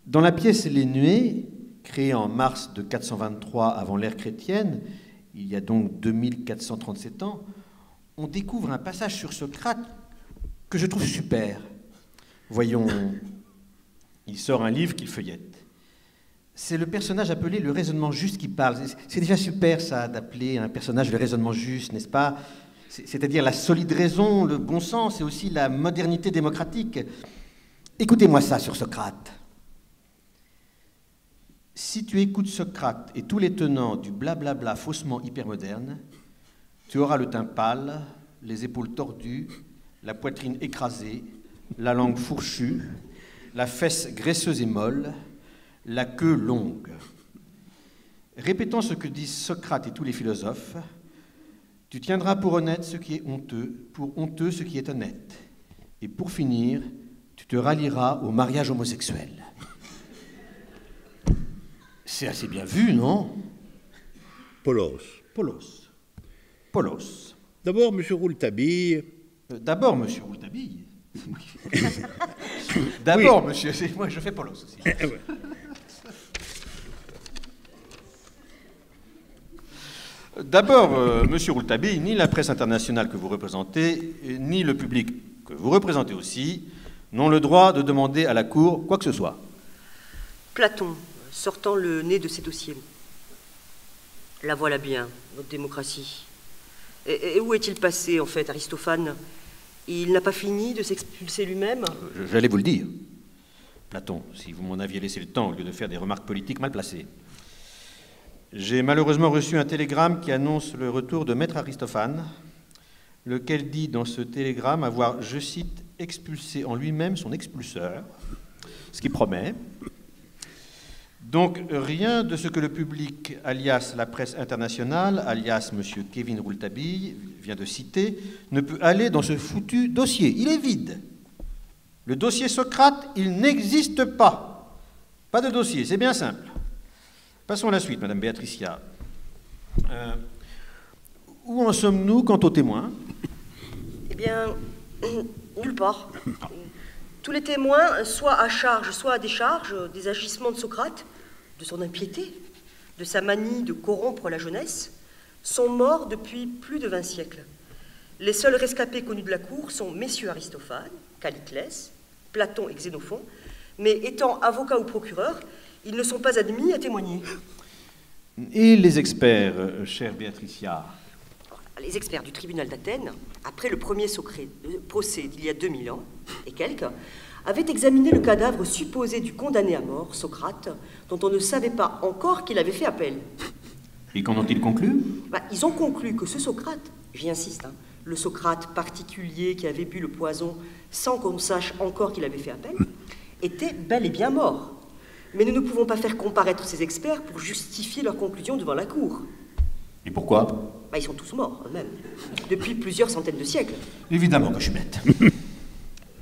Dans la pièce Les Nuées, créée en mars de 423 avant l'ère chrétienne, il y a donc 2437 ans, on découvre un passage sur Socrate que je trouve super. Voyons, il sort un livre qu'il feuillette. C'est le personnage appelé le raisonnement juste qui parle. C'est déjà super, ça, d'appeler un personnage le raisonnement juste, n'est-ce pas? C'est-à-dire la solide raison, le bon sens et aussi la modernité démocratique. Écoutez-moi ça sur Socrate. Si tu écoutes Socrate et tous les tenants du blablabla faussement hypermoderne, tu auras le teint pâle, les épaules tordues, la poitrine écrasée, la langue fourchue, la fesse graisseuse et molle, la queue longue. Répétant ce que disent Socrate et tous les philosophes, tu tiendras pour honnête ce qui est honteux, pour honteux ce qui est honnête. Et pour finir, tu te rallieras au mariage homosexuel. C'est assez bien vu, non? Polos. D'abord, M. Rouletabille. D'abord, M. Rouletabille. D'abord, oui. Monsieur, moi je fais Polos aussi. D'abord, Monsieur Rouletabille, ni la presse internationale que vous représentez, ni le public que vous représentez aussi, n'ont le droit de demander à la Cour quoi que ce soit. Platon, sortant le nez de ses dossiers. La voilà bien, notre démocratie. Et où est-il passé, en fait, Aristophane? Il n'a pas fini de s'expulser lui-même? J'allais vous le dire. Platon, si vous m'en aviez laissé le temps au lieu de faire des remarques politiques mal placées. J'ai malheureusement reçu un télégramme qui annonce le retour de Maître Aristophane, lequel dit dans ce télégramme avoir, je cite, expulsé en lui-même son expulseur, ce qui promet. Donc rien de ce que le public, alias la presse internationale, alias M. Kevin Rouletabille, vient de citer, ne peut aller dans ce foutu dossier. Il est vide. Le dossier Socrate, il n'existe pas. Pas de dossier, c'est bien simple. Passons à la suite, Madame Béatricia. Où en sommes-nous quant aux témoins? Eh bien, nulle part. Tous les témoins, soit à charge, soit à décharge, des agissements de Socrate, de son impiété, de sa manie de corrompre la jeunesse, sont morts depuis plus de 20 siècles. Les seuls rescapés connus de la cour sont messieurs Aristophane, Calliclès, Platon et Xénophon, mais étant avocats ou procureurs, ils ne sont pas admis à témoigner. Et les experts, chère Béatricia? Les experts du tribunal d'Athènes, après le premier procès d'il y a 2000 ans et quelques, avaient examiné le cadavre supposé du condamné à mort, Socrate, dont on ne savait pas encore qu'il avait fait appel. Et qu'en ont-ils conclu? Ils ont conclu que ce Socrate, j'y insiste, le Socrate particulier qui avait bu le poison sans qu'on sache encore qu'il avait fait appel, était bel et bien mort. Mais nous ne pouvons pas faire comparaître ces experts pour justifier leurs conclusions devant la cour. Et pourquoi? Ils sont tous morts, eux-mêmes, depuis plusieurs centaines de siècles. Évidemment que je suis bête.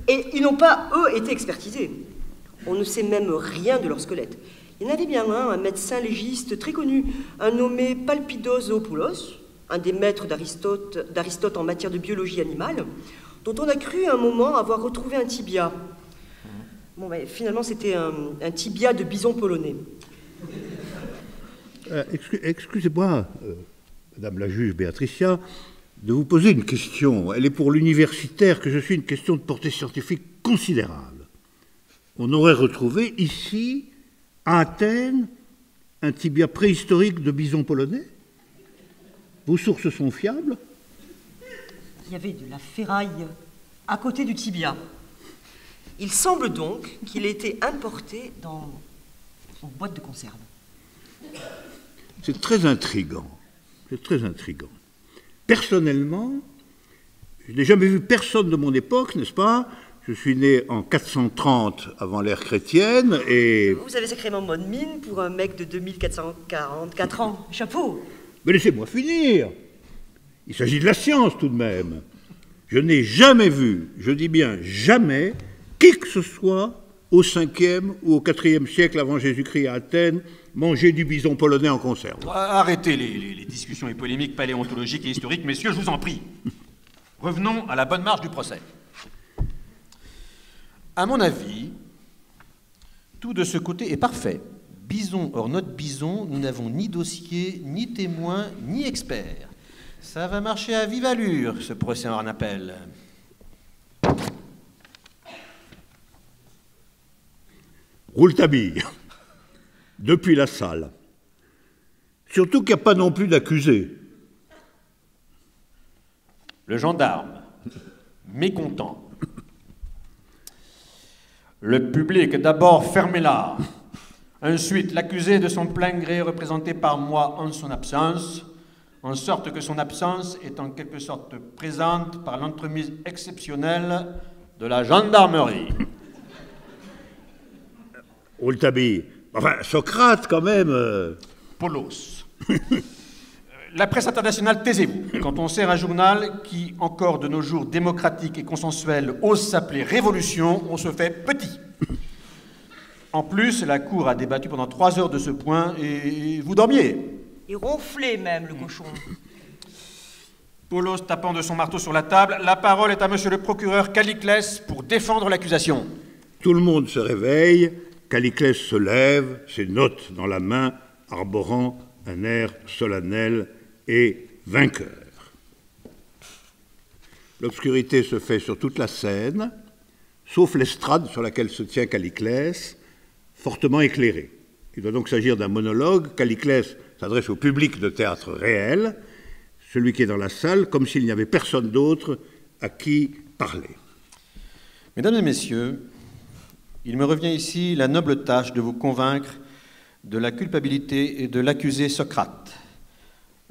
Et ils n'ont pas, eux, été expertisés. On ne sait même rien de leur squelette. Il y en avait bien un médecin légiste très connu, un nommé Palpidos Zoopoulos, un des maîtres d'Aristote en matière de biologie animale, dont on a cru à un moment avoir retrouvé un tibia. Bon, mais finalement, c'était un tibia de bison polonais. Excusez-moi, Madame la juge Béatricia, de vous poser une question. Elle est pour l'universitaire que je suis une question de portée scientifique considérable. On aurait retrouvé ici, à Athènes, un tibia préhistorique de bison polonais? Vos sources sont fiables? Il y avait de la ferraille à côté du tibia. Il semble donc qu'il ait été importé dans une boîte de conserve. C'est très intriguant. C'est très intriguant. Personnellement, je n'ai jamais vu personne de mon époque, n'est-ce pas? Je suis né en 430 avant l'ère chrétienne et... Vous avez sacrément bonne mine pour un mec de 2444 ans. Chapeau! Mais laissez-moi finir. Il s'agit de la science tout de même. Je n'ai jamais vu, je dis bien jamais, qui que ce soit au 5e ou au 4e siècle avant Jésus-Christ à Athènes manger du bison polonais en conserve. Arrêtez les discussions et polémiques paléontologiques et historiques, messieurs, je vous en prie. Revenons à la bonne marche du procès. À mon avis, tout de ce côté est parfait. Bison hors notre bison, nous n'avons ni dossier, ni témoin, ni expert. Ça va marcher à vive allure, ce procès en appel. Rouletabille, depuis la salle. Surtout qu'il n'y a pas non plus d'accusé. Le gendarme, mécontent. Le public, d'abord, fermez-la. Ensuite, l'accusé de son plein gré représenté par moi en son absence, en sorte que son absence est en quelque sorte présente par l'entremise exceptionnelle de la gendarmerie. Rouletabille, enfin, Socrate quand même... Polos. La presse internationale, taisez-vous. Quand on sert un journal qui, encore de nos jours démocratiques et consensuels, ose s'appeler Révolution, on se fait petit. En plus, la Cour a débattu pendant 3 heures de ce point et vous dormiez. Il ronflait même, le cochon. Polos tapant de son marteau sur la table, la parole est à monsieur le procureur Calliclès pour défendre l'accusation. Tout le monde se réveille, Calliclès se lève, ses notes dans la main, arborant un air solennel et vainqueur. L'obscurité se fait sur toute la scène, sauf l'estrade sur laquelle se tient Calliclès, fortement éclairée. Il doit donc s'agir d'un monologue. Calliclès s'adresse au public de théâtre réel, celui qui est dans la salle, comme s'il n'y avait personne d'autre à qui parler. Mesdames et messieurs, il me revient ici la noble tâche de vous convaincre de la culpabilité et de l'accusé Socrate,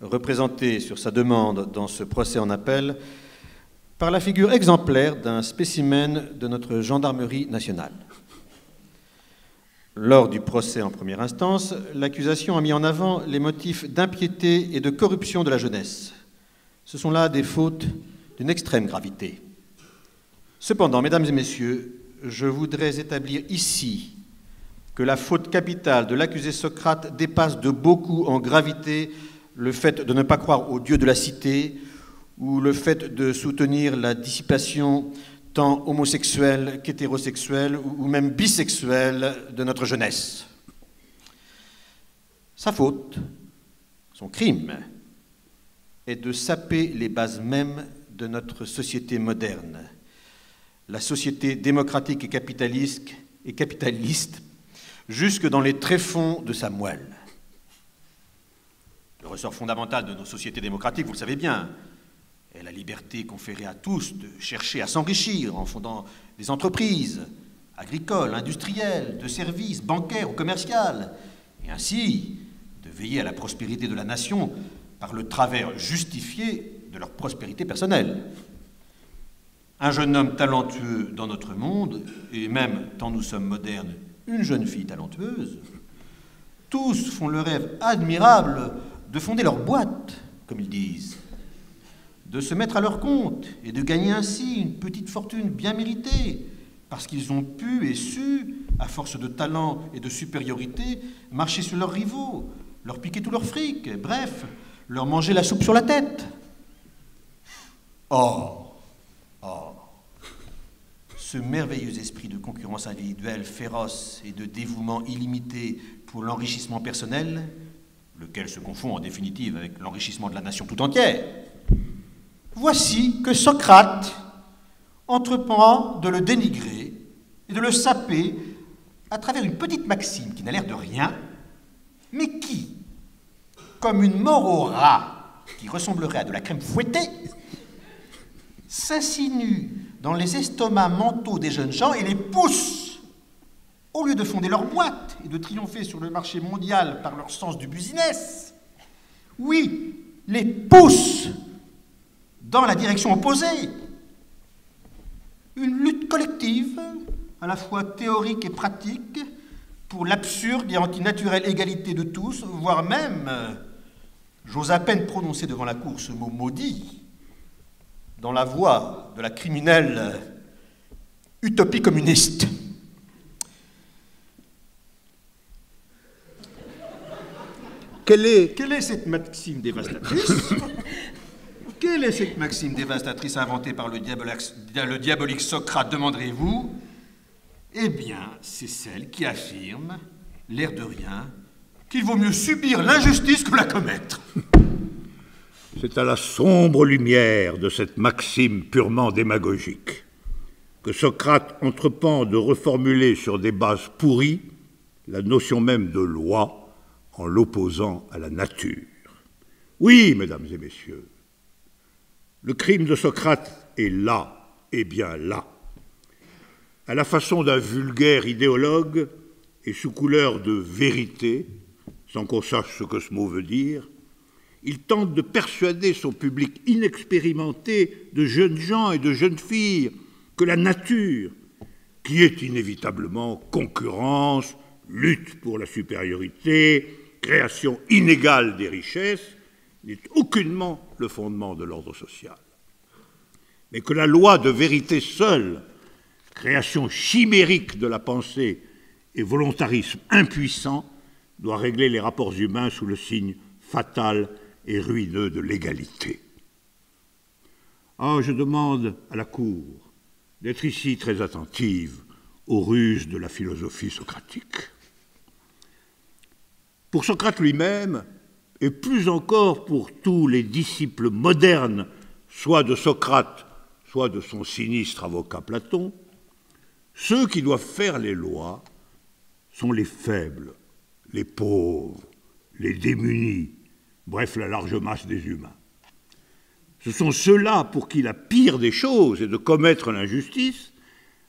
représenté sur sa demande dans ce procès en appel par la figure exemplaire d'un spécimen de notre gendarmerie nationale. Lors du procès en première instance, l'accusation a mis en avant les motifs d'impiété et de corruption de la jeunesse. Ce sont là des fautes d'une extrême gravité. Cependant, mesdames et messieurs, je voudrais établir ici que la faute capitale de l'accusé Socrate dépasse de beaucoup en gravité le fait de ne pas croire au Dieu de la cité ou le fait de soutenir la dissipation tant homosexuelle qu'hétérosexuelle ou même bisexuelle de notre jeunesse. Sa faute, son crime, est de saper les bases mêmes de notre société moderne, la société démocratique et capitaliste jusque dans les tréfonds de sa moelle. Le ressort fondamental de nos sociétés démocratiques, vous le savez bien, est la liberté conférée à tous de chercher à s'enrichir en fondant des entreprises agricoles, industrielles, de services, bancaires ou commerciales, et ainsi de veiller à la prospérité de la nation par le travers justifié de leur prospérité personnelle. Un jeune homme talentueux dans notre monde, et même, tant nous sommes modernes, une jeune fille talentueuse, tous font le rêve admirable de fonder leur boîte, comme ils disent, de se mettre à leur compte et de gagner ainsi une petite fortune bien méritée, parce qu'ils ont pu et su, à force de talent et de supériorité, marcher sur leurs rivaux, leur piquer tout leur fric, bref, leur manger la soupe sur la tête. Or, ce merveilleux esprit de concurrence individuelle féroce et de dévouement illimité pour l'enrichissement personnel, lequel se confond en définitive avec l'enrichissement de la nation tout entière, voici que Socrate entreprend de le dénigrer et de le saper à travers une petite maxime qui n'a l'air de rien, mais qui, comme une mort au rat qui ressemblerait à de la crème fouettée, s'insinue dans les estomacs mentaux des jeunes gens et les pousse, au lieu de fonder leur boîte et de triompher sur le marché mondial par leur sens du business, oui, les pousse dans la direction opposée. Une lutte collective, à la fois théorique et pratique, pour l'absurde et antinaturelle égalité de tous, voire même, j'ose à peine prononcer devant la cour ce mot maudit, dans la voie de la criminelle utopie communiste. Quelle est cette maxime dévastatrice? Quelle est cette maxime dévastatrice inventée par le diabolique Socrate, demanderez-vous? Eh bien, c'est celle qui affirme, l'air de rien, qu'il vaut mieux subir l'injustice que la commettre. C'est à la sombre lumière de cette maxime purement démagogique que Socrate entreprend de reformuler sur des bases pourries la notion même de loi en l'opposant à la nature. Oui, mesdames et messieurs, le crime de Socrate est là, et bien là. À la façon d'un vulgaire idéologue et sous couleur de vérité, sans qu'on sache ce que ce mot veut dire, il tente de persuader son public inexpérimenté de jeunes gens et de jeunes filles que la nature, qui est inévitablement concurrence, lutte pour la supériorité, création inégale des richesses, n'est aucunement le fondement de l'ordre social. Mais que la loi de vérité seule, création chimérique de la pensée et volontarisme impuissant, doit régler les rapports humains sous le signe fatal et ruineux de l'égalité. Ah, je demande à la Cour d'être ici très attentive aux ruses de la philosophie socratique. Pour Socrate lui-même, et plus encore pour tous les disciples modernes, soit de Socrate, soit de son sinistre avocat Platon, ceux qui doivent faire les lois sont les faibles, les pauvres, les démunis, bref, la large masse des humains. Ce sont ceux-là pour qui la pire des choses est de commettre l'injustice.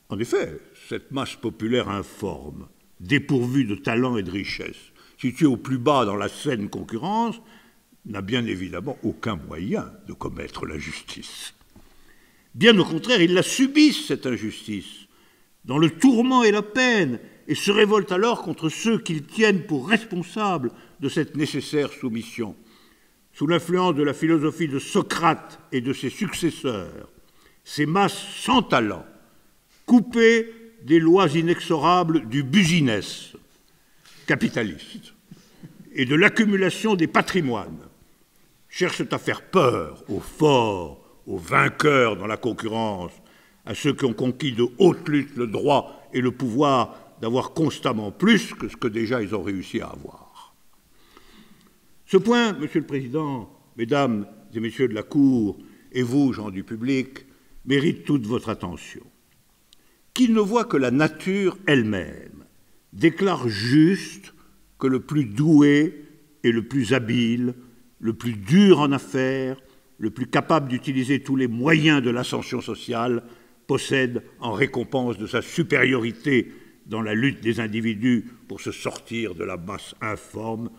En effet, cette masse populaire informe, dépourvue de talent et de richesse, située au plus bas dans la saine concurrence, n'a bien évidemment aucun moyen de commettre l'injustice. Bien au contraire, ils la subissent, cette injustice, dans le tourment et la peine, et se révoltent alors contre ceux qu'ils tiennent pour responsables de cette nécessaire soumission. Sous l'influence de la philosophie de Socrate et de ses successeurs, ces masses sans talent, coupées des lois inexorables du business capitaliste et de l'accumulation des patrimoines, cherchent à faire peur aux forts, aux vainqueurs dans la concurrence, à ceux qui ont conquis de haute lutte le droit et le pouvoir d'avoir constamment plus que ce que déjà ils ont réussi à avoir. Ce point, Monsieur le Président, Mesdames et Messieurs de la Cour, et vous, gens du public, mérite toute votre attention. Qui ne voit que la nature elle-même déclare juste que le plus doué et le plus habile, le plus dur en affaires, le plus capable d'utiliser tous les moyens de l'ascension sociale, possède, en récompense de sa supériorité dans la lutte des individus pour se sortir de la masse informe,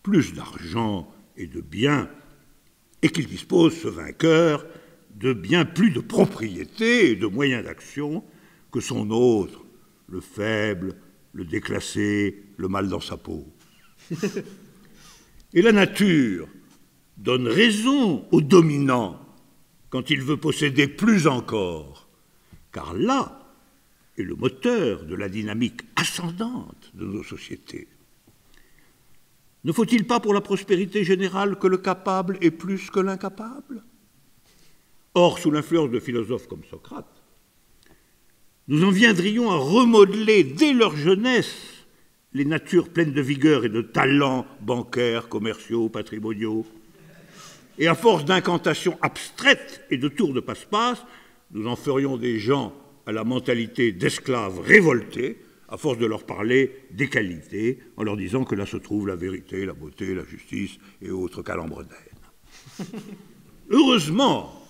plus d'argent et de biens, et qu'il dispose, ce vainqueur, de bien plus de propriétés et de moyens d'action que son autre, le faible, le déclassé, le mal dans sa peau. Et la nature donne raison au dominant quand il veut posséder plus encore, car là est le moteur de la dynamique ascendante de nos sociétés. Ne faut-il pas pour la prospérité générale que le capable ait plus que l'incapable? Or, sous l'influence de philosophes comme Socrate, nous en viendrions à remodeler dès leur jeunesse les natures pleines de vigueur et de talents bancaires, commerciaux, patrimoniaux. Et à force d'incantations abstraites et de tours de passe-passe, nous en ferions des gens à la mentalité d'esclaves révoltés, à force de leur parler des qualités, en leur disant que là se trouve la vérité, la beauté, la justice et autres calembredaines. Heureusement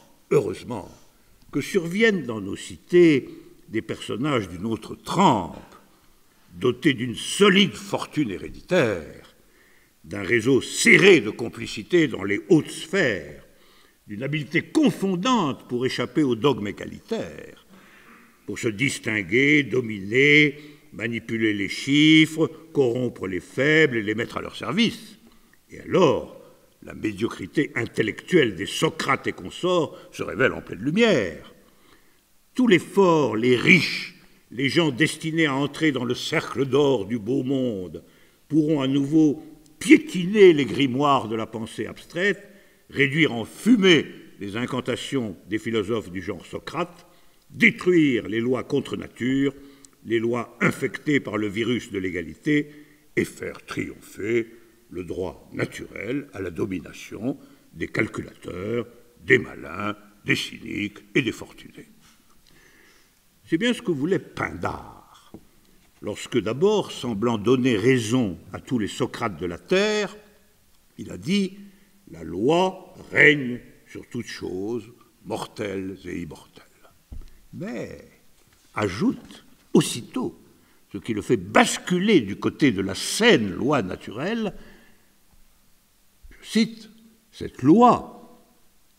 que surviennent dans nos cités des personnages d'une autre trempe, dotés d'une solide fortune héréditaire, d'un réseau serré de complicité dans les hautes sphères, d'une habileté confondante pour échapper aux dogmes égalitaires, pour se distinguer, dominer, manipuler les chiffres, corrompre les faibles et les mettre à leur service. Et alors, la médiocrité intellectuelle des Socrates et consorts se révèle en pleine lumière. Tous les forts, les riches, les gens destinés à entrer dans le cercle d'or du beau monde pourront à nouveau piétiner les grimoires de la pensée abstraite, réduire en fumée les incantations des philosophes du genre Socrate, détruire les lois contre nature, les lois infectées par le virus de l'égalité, et faire triompher le droit naturel à la domination des calculateurs, des malins, des cyniques et des fortunés. C'est bien ce que voulait Pindare, lorsque d'abord, semblant donner raison à tous les Socrates de la terre, il a dit « La loi règne sur toutes choses, mortelles et immortelles ». Mais ajoute aussitôt, ce qui le fait basculer du côté de la saine loi naturelle, je cite, « Cette loi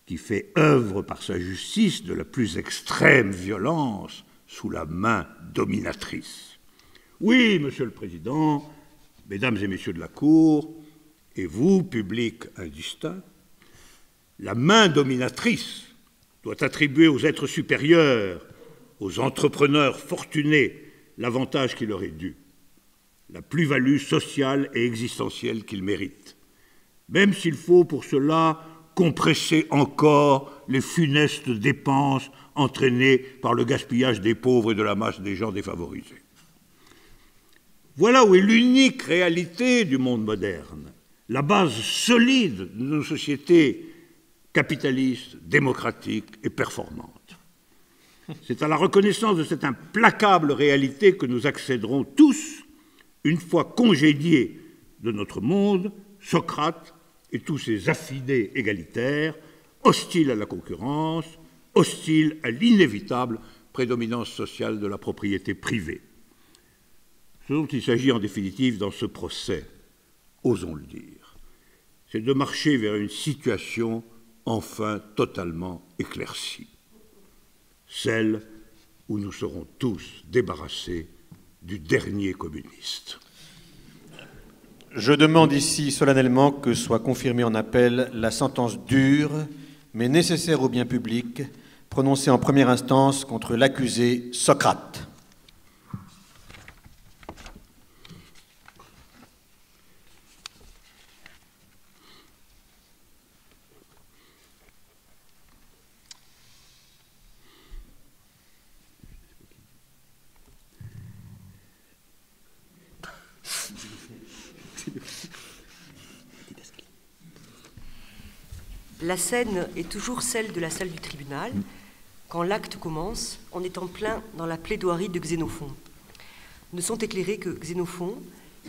qui fait œuvre par sa justice de la plus extrême violence sous la main dominatrice. » Oui, Monsieur le Président, Mesdames et Messieurs de la Cour, et vous, public indistinct, la main dominatrice doit attribuer aux êtres supérieurs, aux entrepreneurs fortunés, l'avantage qui leur est dû, la plus-value sociale et existentielle qu'ils méritent, même s'il faut pour cela compresser encore les funestes dépenses entraînées par le gaspillage des pauvres et de la masse des gens défavorisés. Voilà où est l'unique réalité du monde moderne, la base solide de nos sociétés capitalistes, démocratiques et performantes. C'est à la reconnaissance de cette implacable réalité que nous accéderons tous, une fois congédiés de notre monde, Socrate et tous ses affidés égalitaires, hostiles à la concurrence, hostiles à l'inévitable prédominance sociale de la propriété privée. Ce dont il s'agit en définitive dans ce procès, osons le dire, c'est de marcher vers une situation enfin totalement éclaircie, celle où nous serons tous débarrassés du dernier communiste. Je demande ici solennellement que soit confirmée en appel la sentence dure, mais nécessaire au bien public, prononcée en première instance contre l'accusé Socrate. La scène est toujours celle de la salle du tribunal. Quand l'acte commence, on est en plein dans la plaidoirie de Xénophon. Ne sont éclairés que Xénophon,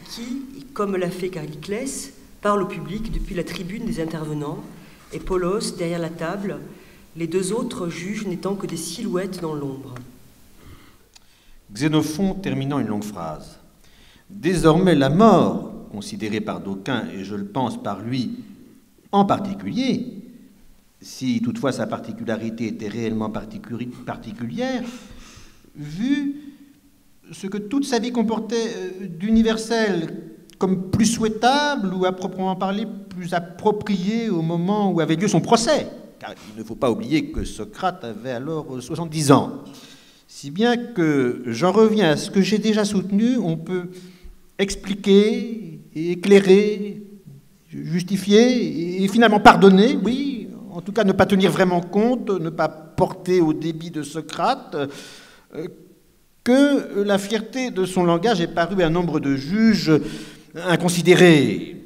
qui, comme l'a fait Chariclès, parle au public depuis la tribune des intervenants, et Polos derrière la table, les deux autres juges n'étant que des silhouettes dans l'ombre. Xénophon terminant une longue phrase. Désormais la mort, considérée par d'aucuns, et je le pense par lui en particulier, si toutefois sa particularité était réellement particulière, vu ce que toute sa vie comportait d'universel comme plus souhaitable ou à proprement parler plus approprié au moment où avait lieu son procès. Car il ne faut pas oublier que Socrate avait alors 70 ans. Si bien que j'en reviens à ce que j'ai déjà soutenu, on peut expliquer et éclairer, justifier et finalement pardonner, oui, en tout cas ne pas tenir vraiment compte, ne pas porter au débit de Socrate, que la fierté de son langage est parue à un nombre de juges inconsidérés.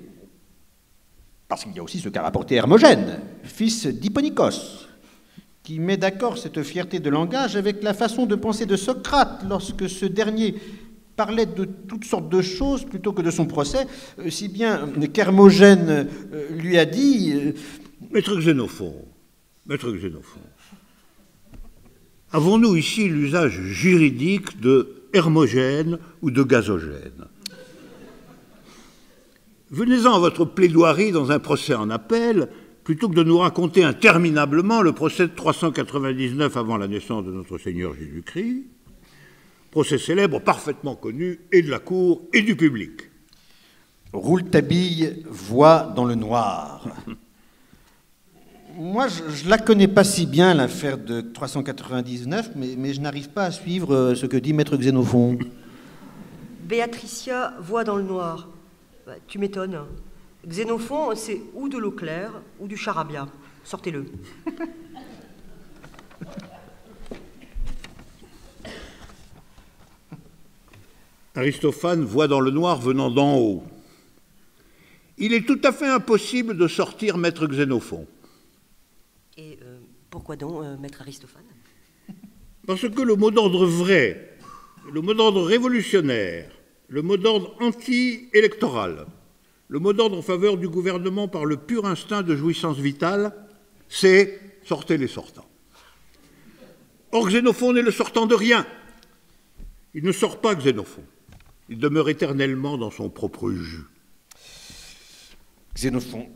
Parce qu'il y a aussi ce qu'a rapporté Hermogène, fils d'Hipponikos, qui met d'accord cette fierté de langage avec la façon de penser de Socrate lorsque ce dernier parlait de toutes sortes de choses plutôt que de son procès, si bien qu'Hermogène lui a dit... Maître Xénophon, avons-nous ici l'usage juridique de Hermogène ou de Gazogène? Venez-en à votre plaidoirie dans un procès en appel, plutôt que de nous raconter interminablement le procès de 399 avant la naissance de notre Seigneur Jésus-Christ, procès célèbre parfaitement connu et de la cour et du public. Rouletabille voit dans le noir. Moi, je ne la connais pas si bien, l'affaire de 399, mais je n'arrive pas à suivre ce que dit Maître Xénophon. Béatricia voit dans le noir. Tu m'étonnes. Xénophon, c'est ou de l'eau claire ou du charabia. Sortez-le. Aristophane voit dans le noir venant d'en haut. Il est tout à fait impossible de sortir Maître Xénophon. Et pourquoi donc, Maître Aristophane? Parce que le mot d'ordre vrai, le mot d'ordre révolutionnaire, le mot d'ordre anti-électoral, le mot d'ordre en faveur du gouvernement par le pur instinct de jouissance vitale, c'est « sortez les sortants ». Or, Xénophon n'est le sortant de rien. Il ne sort pas Xénophon. Il demeure éternellement dans son propre jus. Xénophon,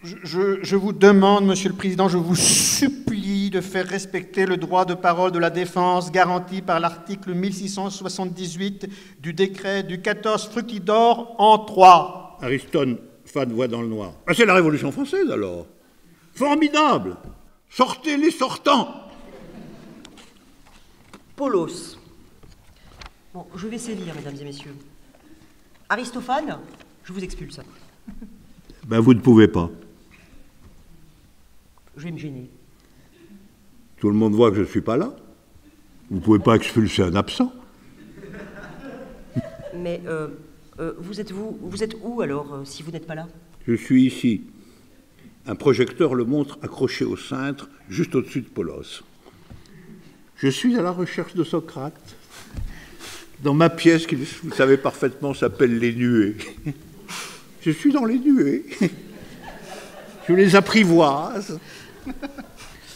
je vous demande, Monsieur le Président, je vous supplie de faire respecter le droit de parole de la défense garanti par l'article 1678 du décret du 14 Fructidor en 3. Aristophane voit dans le noir. Ah, c'est la Révolution française, alors. Formidable. Sortez les sortants. Polos. Bon, je vais saisir, mesdames et messieurs. Aristophane, je vous expulse. Ben, vous ne pouvez pas. Je vais me gêner. Tout le monde voit que je ne suis pas là. Vous ne pouvez pas expulser un absent. Mais vous êtes où alors, si vous n'êtes pas là? Je suis ici. Un projecteur le montre accroché au cintre, juste au-dessus de Polos. Je suis à la recherche de Socrate, dans ma pièce qui, vous savez parfaitement, s'appelle Les Nuées. Je suis dans les nuées. Je les apprivoise.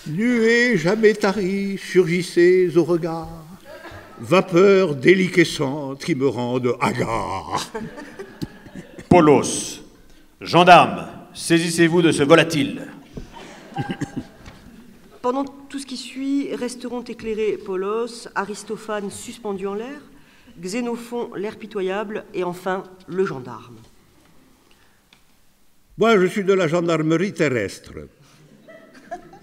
Nuées jamais taries, surgissez au regard. Vapeurs déliquescentes qui me rendent hagard. Polos, gendarme, saisissez-vous de ce volatile. Pendant tout ce qui suit, resteront éclairés Polos, Aristophane suspendu en l'air, Xénophon l'air pitoyable, et enfin le gendarme. Moi, je suis de la gendarmerie terrestre.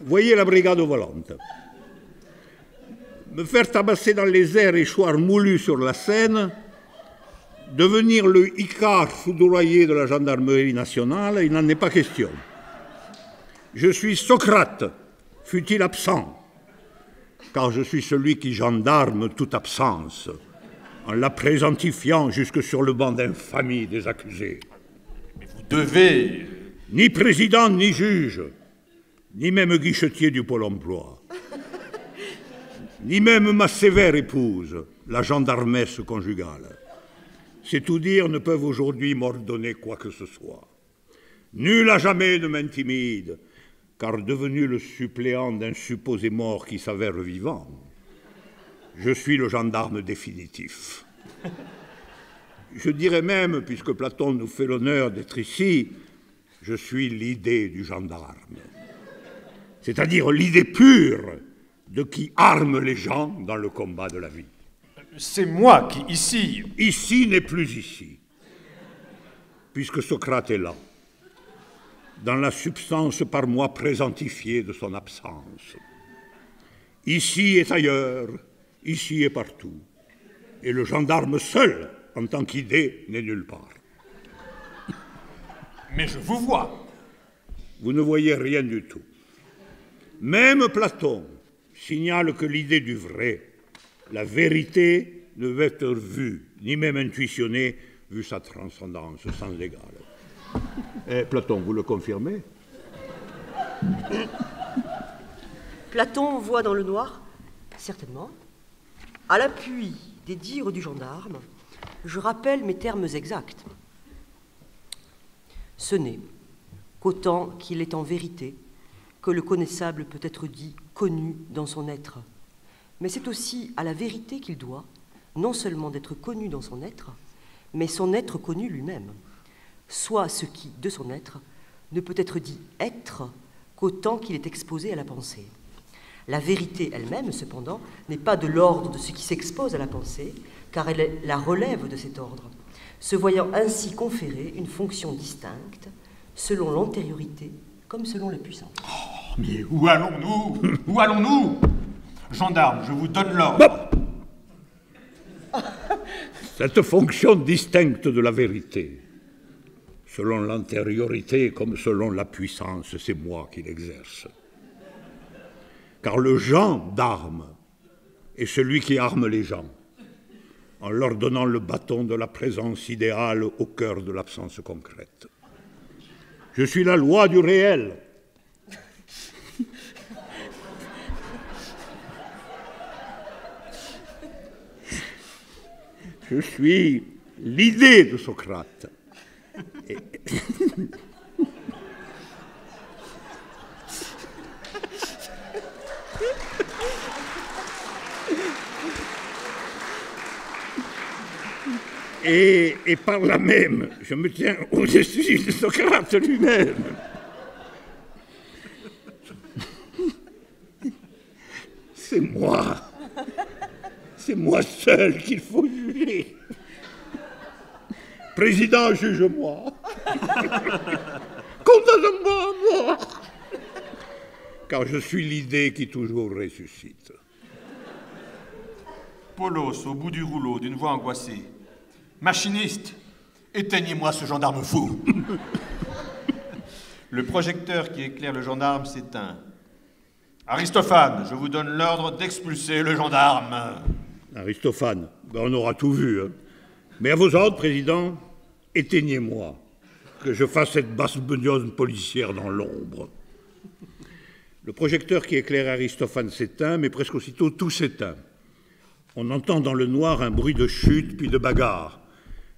Voyez la brigade volante. Me faire tabasser dans les airs et choir moulu sur la Seine, devenir le Icare foudroyé de la gendarmerie nationale, il n'en est pas question. Je suis Socrate, fût-il absent, car je suis celui qui gendarme toute absence, en la présentifiant jusque sur le banc d'infamie des accusés. Mais vous devez... Ni président, ni juge, ni même guichetier du Pôle emploi, ni même ma sévère épouse, la gendarmesse conjugale. C'est tout dire, ne peuvent aujourd'hui m'ordonner quoi que ce soit. Nul à jamais ne m'intimide, car devenu le suppléant d'un supposé mort qui s'avère vivant, je suis le gendarme définitif. Je dirais même, puisque Platon nous fait l'honneur d'être ici, je suis l'idée du gendarme. C'est-à-dire l'idée pure de qui arme les gens dans le combat de la vie. C'est moi qui, ici... Ici n'est plus ici, puisque Socrate est là, dans la substance par moi présentifiée de son absence. Ici est ailleurs, ici est partout, et le gendarme seul, en tant qu'idée, n'est nulle part. Mais je vous vois. Vous ne voyez rien du tout. Même Platon signale que l'idée du vrai, la vérité, ne veut être vue, ni même intuitionnée, vu sa transcendance sans égale. Platon, vous le confirmez? Platon voit dans le noir, certainement. À l'appui des dires du gendarme, je rappelle mes termes exacts. Ce n'est qu'autant qu'il est en vérité que le connaissable peut être dit connu dans son être. Mais c'est aussi à la vérité qu'il doit, non seulement d'être connu dans son être, mais son être connu lui-même, soit ce qui, de son être, ne peut être dit être qu'autant qu'il est exposé à la pensée. La vérité elle-même, cependant, n'est pas de l'ordre de ce qui s'expose à la pensée, car elle la relève de cet ordre, se voyant ainsi conférer une fonction distincte, selon l'antériorité comme selon la puissance. Oh, mais où allons-nous? Où allons-nous? Gendarme, je vous donne l'ordre. Cette fonction distincte de la vérité, selon l'antériorité comme selon la puissance, c'est moi qui l'exerce. Car le gendarme est celui qui arme les gens, en leur donnant le bâton de la présence idéale au cœur de l'absence concrète. Je suis la loi du réel. Je suis l'idée de Socrate. Et par là même, je me tiens au-dessus de Socrate lui-même. C'est moi seul qu'il faut juger. Président, juge-moi. Condamne-moi à mort. Car je suis l'idée qui toujours ressuscite. Polos, au bout du rouleau, d'une voix angoissée. Machiniste, éteignez-moi ce gendarme fou. Le projecteur qui éclaire le gendarme s'éteint. Aristophane, je vous donne l'ordre d'expulser le gendarme. Aristophane, ben on aura tout vu. Hein. Mais à vos ordres, président, éteignez-moi. que je fasse cette basse begnonne policière dans l'ombre. Le projecteur qui éclairait Aristophane s'éteint, mais presque aussitôt tout s'éteint. On entend dans le noir un bruit de chute puis de bagarre.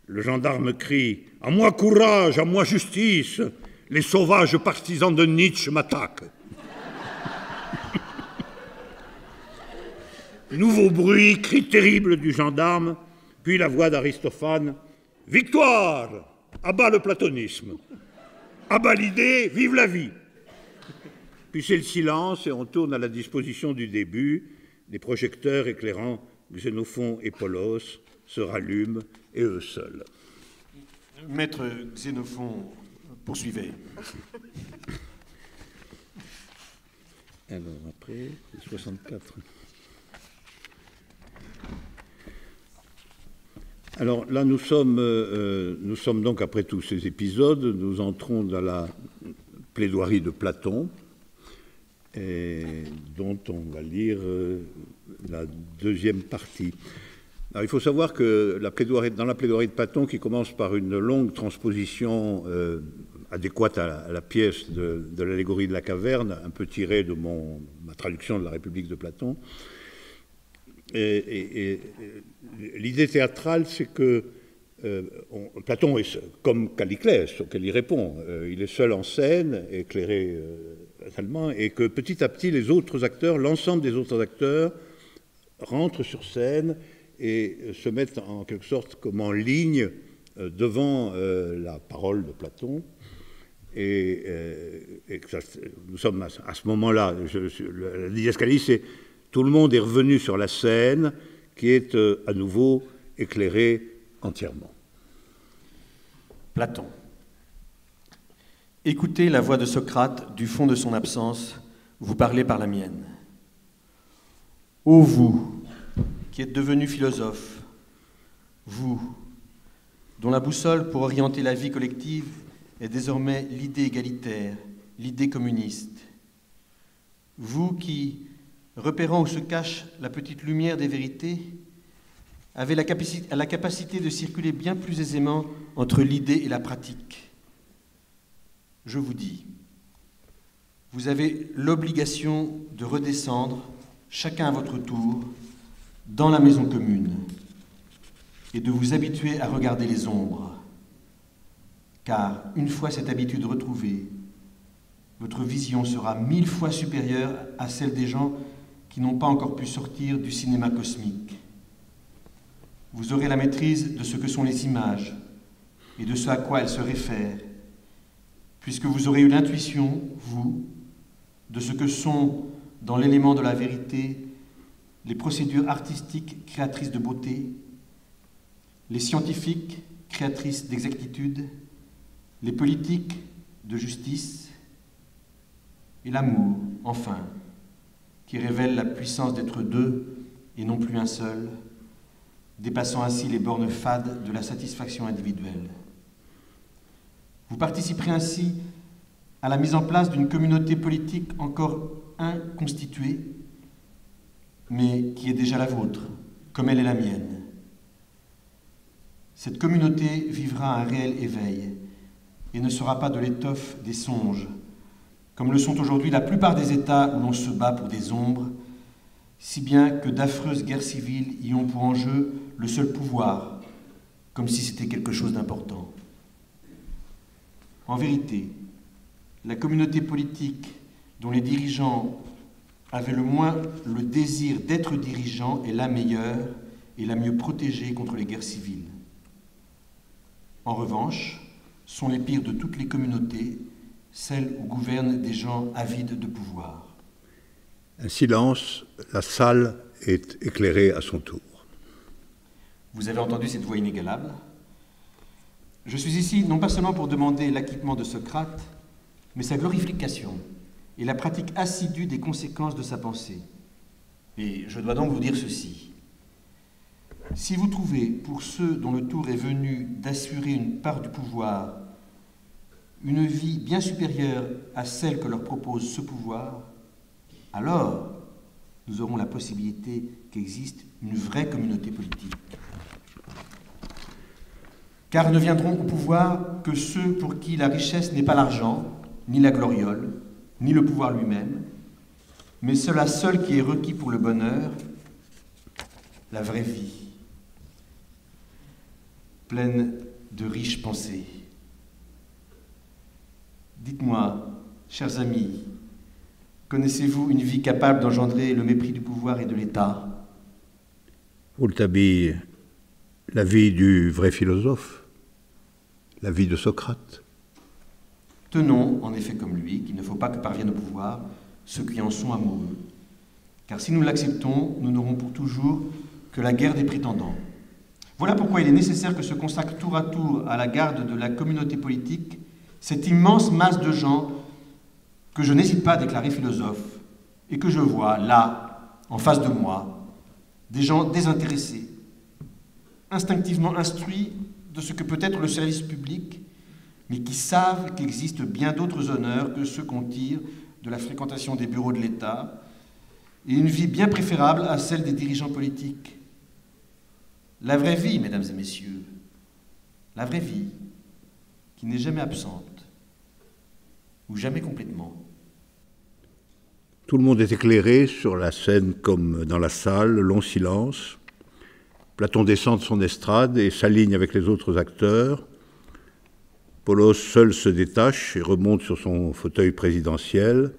Le gendarme crie « À moi courage, à moi justice, les sauvages partisans de Nietzsche m'attaquent. » Nouveau bruit, cri terrible du gendarme, puis la voix d'Aristophane « Victoire! À bas le platonisme! À bas l'idée, vive la vie !» Puis c'est le silence et on tourne à la disposition du début. Les projecteurs éclairant Xénophon et Polos se rallument et eux seuls. Maître Xénophon, poursuivez. Alors après, 64. Alors là, nous sommes donc, après tous ces épisodes, nous entrons dans la plaidoirie de Platon, et dont on va lire la deuxième partie. Alors, il faut savoir que dans la plaidoirie de Platon, qui commence par une longue transposition adéquate à la pièce de l'allégorie de la caverne, un peu tirée de ma traduction de la République de Platon, et l'idée théâtrale, c'est que Platon est comme Calliclès, auquel il répond. Il est seul en scène, éclairé totalement, et que petit à petit, l'ensemble des autres acteurs rentrent sur scène et se mettent en quelque sorte comme en ligne devant la parole de Platon. Et nous sommes à ce moment-là. La didascalie, c'est tout le monde est revenu sur la scène qui est à nouveau éclairée entièrement. Platon. Écoutez la voix de Socrate du fond de son absence, vous parlez par la mienne. Ô vous, qui êtes devenus philosophes, vous, dont la boussole pour orienter la vie collective est désormais l'idée égalitaire, l'idée communiste, vous qui, repérant où se cache la petite lumière des vérités, avez la capacité de circuler bien plus aisément entre l'idée et la pratique. Je vous dis, vous avez l'obligation de redescendre, chacun à votre tour, dans la maison commune et de vous habituer à regarder les ombres. Car une fois cette habitude retrouvée, votre vision sera 1000 fois supérieure à celle des gens qui n'ont pas encore pu sortir du cinéma cosmique. Vous aurez la maîtrise de ce que sont les images et de ce à quoi elles se réfèrent, puisque vous aurez eu l'intuition, vous, de ce que sont, dans l'élément de la vérité, les procédures artistiques créatrices de beauté, les scientifiques créatrices d'exactitude, les politiques de justice, et l'amour, enfin, qui révèle la puissance d'être deux et non plus un seul, dépassant ainsi les bornes fades de la satisfaction individuelle. Vous participerez ainsi à la mise en place d'une communauté politique encore inconstituée, mais qui est déjà la vôtre, comme elle est la mienne. Cette communauté vivra un réel éveil et ne sera pas de l'étoffe des songes, comme le sont aujourd'hui la plupart des États où l'on se bat pour des ombres, si bien que d'affreuses guerres civiles y ont pour enjeu le seul pouvoir, comme si c'était quelque chose d'important. En vérité, la communauté politique dont les dirigeants avaient le moins le désir d'être dirigeants est la meilleure et la mieux protégée contre les guerres civiles. En revanche, sont les pires de toutes les communautés, celles où gouvernent des gens avides de pouvoir. Un silence, la salle est éclairée à son tour. Vous avez entendu cette voix inégalable ? Je suis ici non pas seulement pour demander l'acquittement de Socrate, mais sa glorification et la pratique assidue des conséquences de sa pensée. Et je dois donc vous dire ceci. Si vous trouvez, pour ceux dont le tour est venu d'assurer une part du pouvoir, une vie bien supérieure à celle que leur propose ce pouvoir, alors nous aurons la possibilité qu'existe une vraie communauté politique. car ne viendront au pouvoir que ceux pour qui la richesse n'est pas l'argent, ni la gloriole, ni le pouvoir lui-même, mais cela seul qui est requis pour le bonheur, la vraie vie, pleine de riches pensées. Dites-moi, chers amis, connaissez-vous une vie capable d'engendrer le mépris du pouvoir et de l'État? Rouletabille, la vie du vrai philosophe, la vie de Socrate. Tenons, en effet, comme lui, qu'il ne faut pas que parviennent au pouvoir ceux qui en sont amoureux. Car si nous l'acceptons, nous n'aurons pour toujours que la guerre des prétendants. Voilà pourquoi il est nécessaire que se consacre tour à tour à la garde de la communauté politique cette immense masse de gens que je n'hésite pas à déclarer philosophes et que je vois là, en face de moi, des gens désintéressés, instinctivement instruits de ce que peut être le service public, mais qui savent qu'il existe bien d'autres honneurs que ceux qu'on tire de la fréquentation des bureaux de l'État, et une vie bien préférable à celle des dirigeants politiques. La vraie vie, mesdames et messieurs, la vraie vie, qui n'est jamais absente, ou jamais complètement. Tout le monde est éclairé sur la scène comme dans la salle, le long silence. Platon descend de son estrade et s'aligne avec les autres acteurs. Polos seul se détache et remonte sur son fauteuil présidentiel.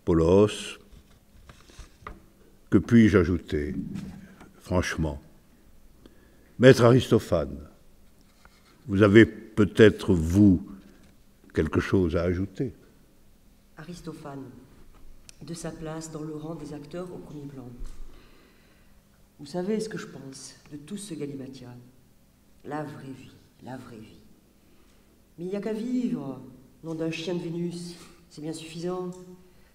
Polos, que puis-je ajouter, franchement? Maître Aristophane, vous avez peut-être, vous, quelque chose à ajouter? Aristophane, de sa place dans le rang des acteurs au premier plan. Vous savez ce que je pense de tout ce galimatia. La vraie vie, la vraie vie. Mais il n'y a qu'à vivre, nom d'un chien de Vénus, c'est bien suffisant.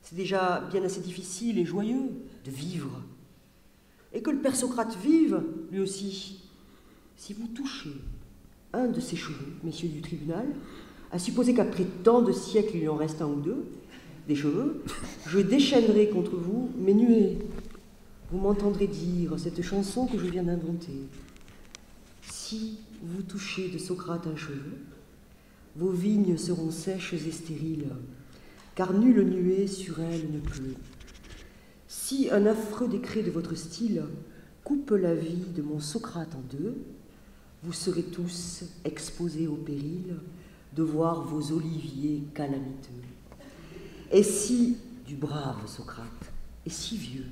C'est déjà bien assez difficile et joyeux de vivre. Et que le père Socrate vive, lui aussi. Si vous touchez un de ses cheveux, messieurs du tribunal, à supposer qu'après tant de siècles il en reste un ou deux, des cheveux, je déchaînerai contre vous mes nuées. Vous m'entendrez dire cette chanson que je viens d'inventer. Si vous touchez de Socrate un cheveu, vos vignes seront sèches et stériles, car nulle nuée sur elles ne pleut. Si un affreux décret de votre style coupe la vie de mon Socrate en deux, vous serez tous exposés au péril de voir vos oliviers calamiteux. Et si, du brave Socrate, est si vieux,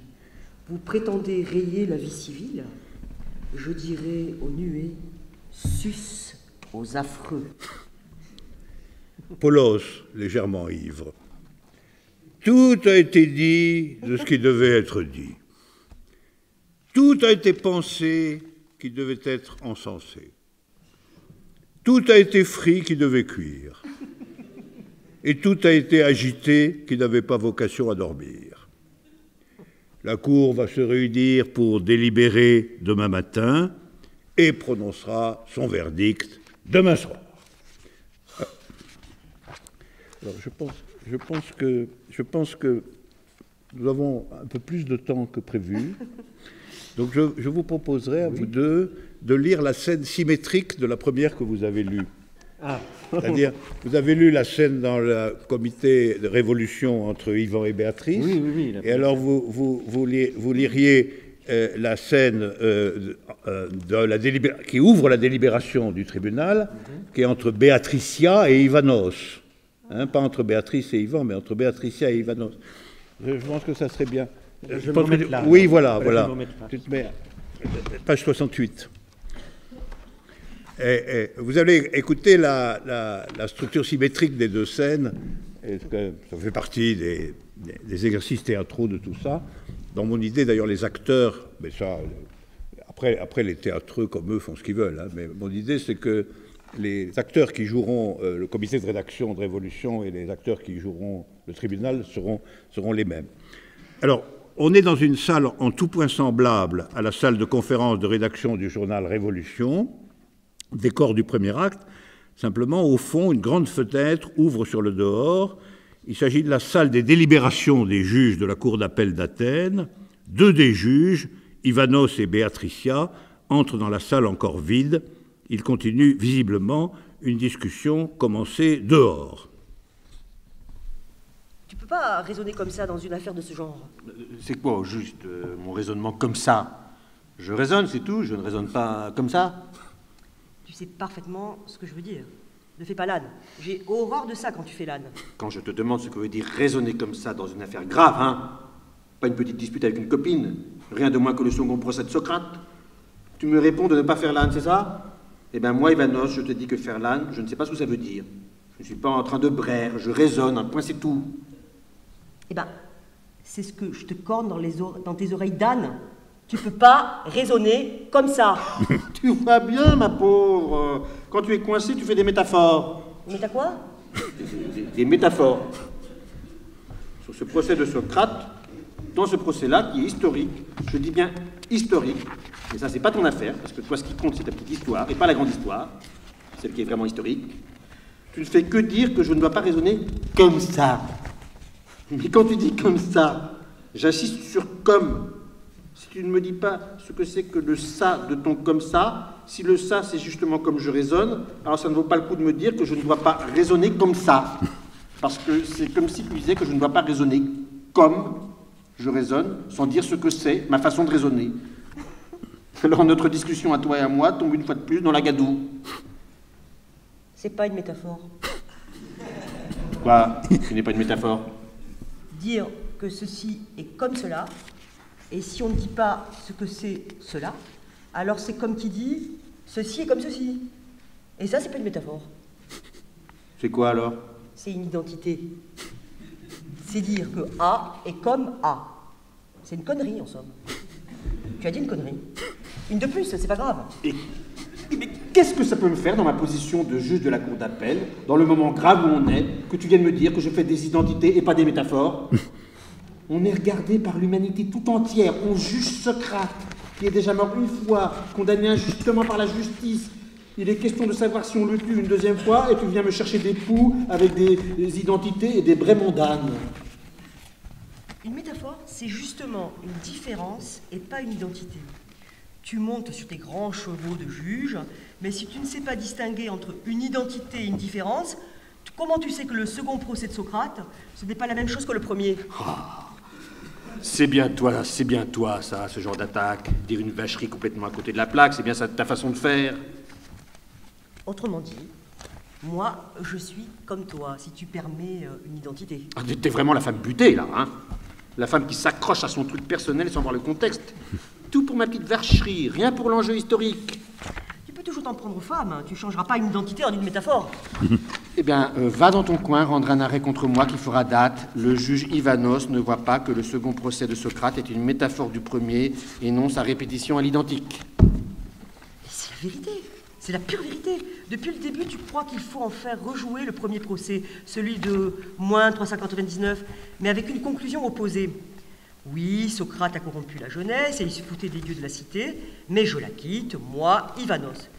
vous prétendez rayer la vie civile, je dirai aux nuées, sus aux affreux. Polos, légèrement ivre. Tout a été dit de ce qui devait être dit. Tout a été pensé qui devait être encensé. Tout a été frit qui devait cuire. Et tout a été agité qui n'avait pas vocation à dormir. La Cour va se réunir pour délibérer demain matin et prononcera son verdict demain soir. Alors je pense que nous avons un peu plus de temps que prévu. Donc je vous proposerai à vous deux de lire la scène symétrique de la première que vous avez lue. Ah. C'est-à-dire, vous avez lu la scène dans le comité de révolution entre Yvan et Béatrice. Oui. Et alors vous liriez la scène qui ouvre la délibération du tribunal, qui est entre Béatricia et Ivanos. Pas entre Béatrice et Yvan, mais entre Béatricia et Ivanos. Je pense que ça serait bien. Je vais me mettre là. Oui, voilà. Je vais me mettre là. Tu te mets page 68. Et vous allez écouter la structure symétrique des deux scènes. Ça fait partie des exercices théâtraux de tout ça. Dans mon idée, d'ailleurs, les acteurs, mais ça, après les théâtreux comme eux font ce qu'ils veulent, mais mon idée, c'est que les acteurs qui joueront le comité de rédaction de Révolution et les acteurs qui joueront le tribunal seront les mêmes. Alors, on est dans une salle en tout point semblable à la salle de conférence de rédaction du journal Révolution, décor du premier acte. Simplement, au fond, une grande fenêtre ouvre sur le dehors. Il s'agit de la salle des délibérations des juges de la cour d'appel d'Athènes. Deux des juges, Ivanos et Béatricia, entrent dans la salle encore vide. Il continue visiblement une discussion commencée dehors. Tu peux pas raisonner comme ça dans une affaire de ce genre. C'est quoi, au juste, mon raisonnement comme ça? Je raisonne, c'est tout, je ne raisonne pas comme ça. Tu sais parfaitement ce que je veux dire. Ne fais pas l'âne. J'ai horreur de ça quand tu fais l'âne. Quand je te demande ce que veut dire raisonner comme ça dans une affaire grave, hein? Pas une petite dispute avec une copine, rien de moins que le second procès de Socrate. Tu me réponds de ne pas faire l'âne, c'est ça? Eh bien moi, Ivanos, je te dis que faire l'âne, je ne sais pas ce que ça veut dire. Je ne suis pas en train de braire, je raisonne, un point c'est tout. Eh ben, c'est ce que je te corne dans tes oreilles d'âne. Tu peux pas raisonner comme ça. Tu vois bien, ma pauvre. Quand tu es coincé, tu fais des métaphores. Mais t'as quoi? Des métaphores. Sur ce procès de Socrate, dans ce procès-là, qui est historique, je dis bien historique, mais ça, c'est pas ton affaire, parce que toi, ce qui compte, c'est ta petite histoire, et pas la grande histoire, celle qui est vraiment historique. Tu ne fais que dire que je ne dois pas raisonner comme ça. Mais quand tu dis comme ça, j'insiste sur comme. Si tu ne me dis pas ce que c'est que le ça de ton comme ça, si le ça c'est justement comme je raisonne, alors ça ne vaut pas le coup de me dire que je ne dois pas raisonner comme ça. Parce que c'est comme si tu disais que je ne dois pas raisonner comme je raisonne, sans dire ce que c'est ma façon de raisonner. Alors notre discussion à toi et à moi tombe une fois de plus dans la gadoue. C'est pas une métaphore. Quoi? Ce n'est pas une métaphore. Dire que ceci est comme cela, et si on ne dit pas ce que c'est cela, alors c'est comme qui dit ceci est comme ceci. Et ça, c'est pas une métaphore. C'est quoi alors? C'est une identité. C'est dire que A est comme A. C'est une connerie en somme. Tu as dit une connerie. Une de plus, c'est pas grave. Mais qu'est-ce que ça peut me faire dans ma position de juge de la cour d'appel, dans le moment grave où on est, que tu viennes me dire que je fais des identités et pas des métaphores? On est regardé par l'humanité tout entière. On juge Socrate, qui est déjà mort une fois, condamné injustement par la justice. Il est question de savoir si on le tue une deuxième fois, et tu viens me chercher des poux avec des identités et des braiements d'âne. Une métaphore, c'est justement une différence et pas une identité. Tu montes sur tes grands chevaux de juge, mais si tu ne sais pas distinguer entre une identité et une différence, comment tu sais que le second procès de Socrate, ce n'est pas la même chose que le premier? C'est bien toi, ça, ce genre d'attaque. Dire une vacherie complètement à côté de la plaque, c'est bien ça ta façon de faire. Autrement dit, moi, je suis comme toi, si tu permets une identité. Ah, t'es vraiment la femme butée, là, hein? La femme qui s'accroche à son truc personnel sans voir le contexte. Tout pour ma petite vacherie, rien pour l'enjeu historique. Tu peux toujours t'en prendre aux femmes, hein. Tu changeras pas une identité en une métaphore. Eh bien, va dans ton coin rendre un arrêt contre moi qui fera date. Le juge Ivanos ne voit pas que le second procès de Socrate est une métaphore du premier et non sa répétition à l'identique. C'est la vérité, c'est la pure vérité. Depuis le début, tu crois qu'il faut en faire rejouer le premier procès, celui de moins 399, mais avec une conclusion opposée. Oui, Socrate a corrompu la jeunesse et il se foutait des dieux de la cité, mais je la quitte, moi, Ivanos.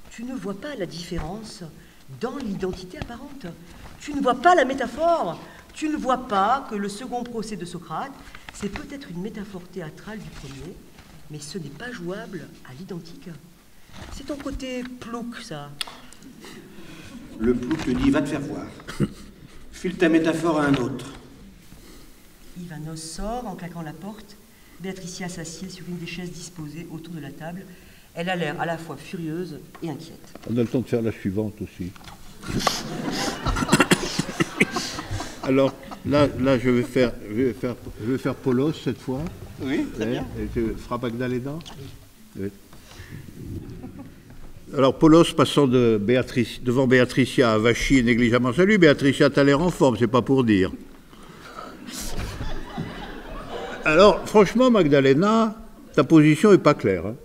Tu ne vois pas la différence dans l'identité apparente. Tu ne vois pas la métaphore. Tu ne vois pas que le second procès de Socrate, c'est peut-être une métaphore théâtrale du premier, mais ce n'est pas jouable à l'identique. C'est ton côté plouc, ça. Le plouc te dit, va te faire voir. File ta métaphore à un autre. Ivanos sort en claquant la porte. Béatricia s'assied sur une des chaises disposées autour de la table. Elle a l'air à la fois furieuse et inquiète. On a le temps de faire la suivante aussi. Alors, là je vais faire Polos cette fois. Oui, très bien. Et tu feras Magdalena. Oui. Alors, Polos passant devant Béatricia à Vachy et négligemment. Salut Béatricia, t'as l'air en forme, c'est pas pour dire. Alors, franchement, Magdalena, ta position est pas claire. Hein.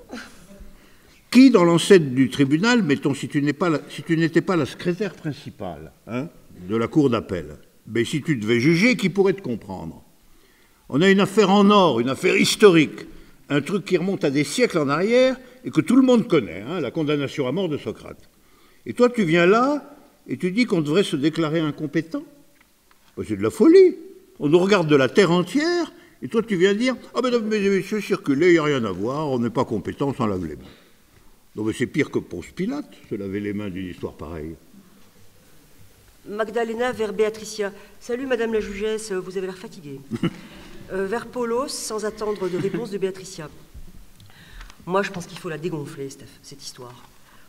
Qui, dans l'ancêtre du tribunal, mettons, si tu n'étais pas la secrétaire principale de la cour d'appel, mais si tu devais juger, qui pourrait te comprendre? On a une affaire en or, une affaire historique, un truc qui remonte à des siècles en arrière et que tout le monde connaît, la condamnation à mort de Socrate. Et toi, tu viens là et tu dis qu'on devrait se déclarer incompétent? C'est de la folie. On nous regarde de la terre entière et toi, tu viens dire « Ah, mesdames et messieurs, circulez, il n'y a rien à voir, on n'est pas compétent, on s'en lave les mains. » Non, mais c'est pire que Ponce Pilate, se laver les mains d'une histoire pareille. Magdalena vers Béatricia. Salut, madame la jugesse, vous avez l'air fatiguée. Vers Paulos, sans attendre de réponse de Béatricia. Moi, je pense qu'il faut la dégonfler, Steph, cette histoire.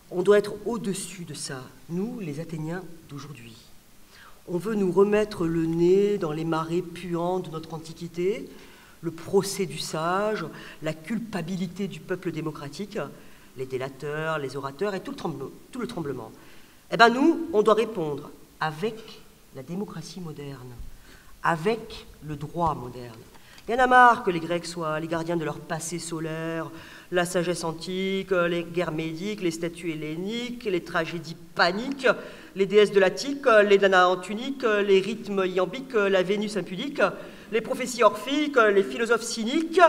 On doit être au-dessus de ça, nous, les Athéniens d'aujourd'hui. On veut nous remettre le nez dans les marais puants de notre antiquité, le procès du sage, la culpabilité du peuple démocratique, les délateurs, les orateurs et tout le tremblement. Eh bien, nous, on doit répondre avec la démocratie moderne, avec le droit moderne. Il y en a marre que les Grecs soient les gardiens de leur passé solaire, la sagesse antique, les guerres médiques, les statues helléniques, les tragédies paniques, les déesses de l'Attique, les Danaas en tunique, les rythmes iambiques, la Vénus impudique, les prophéties orphiques, les philosophes cyniques,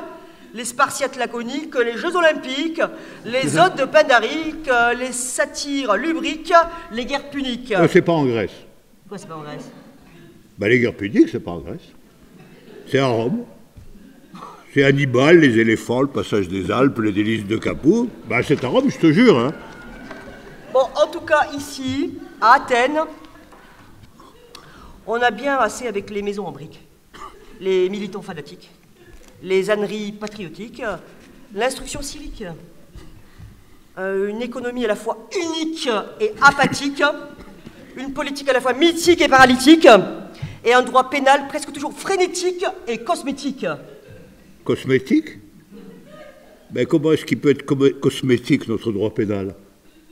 les Spartiates laconiques, les Jeux olympiques, les odes de Pindarique, les satires lubriques, les guerres puniques. C'est pas en Grèce. Quoi, c'est pas en Grèce? Ben, les guerres puniques, c'est pas en Grèce. C'est à Rome. C'est Hannibal, les éléphants, le passage des Alpes, les délices de Capoue. Ben, c'est à Rome, je te jure. Hein. Bon, en tout cas, ici, à Athènes, on a bien assez avec les maisons en briques, les militants fanatiques, les âneries patriotiques, l'instruction civique, une économie à la fois unique et apathique, une politique à la fois mythique et paralytique, et un droit pénal presque toujours frénétique et cosmétique. Cosmétique? Ben, comment est-ce qu'il peut être cosmétique, notre droit pénal?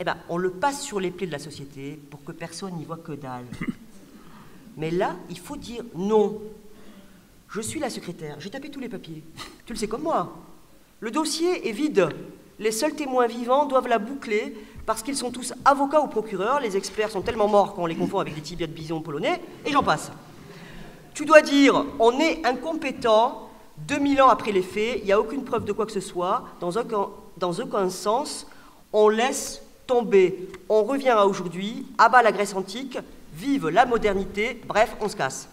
Eh bien, on le passe sur les plaies de la société pour que personne n'y voit que dalle. Mais là, il faut dire non. Je suis la secrétaire, j'ai tapé tous les papiers. Tu le sais comme moi. Le dossier est vide. Les seuls témoins vivants doivent la boucler parce qu'ils sont tous avocats ou procureurs. Les experts sont tellement morts qu'on les confond avec des tibias de bison polonais, et j'en passe. Tu dois dire, on est incompétent, 2000 ans après les faits, il n'y a aucune preuve de quoi que ce soit, dans aucun sens, on laisse tomber. On revient à aujourd'hui, à bas la Grèce antique, vive la modernité, bref, on se casse.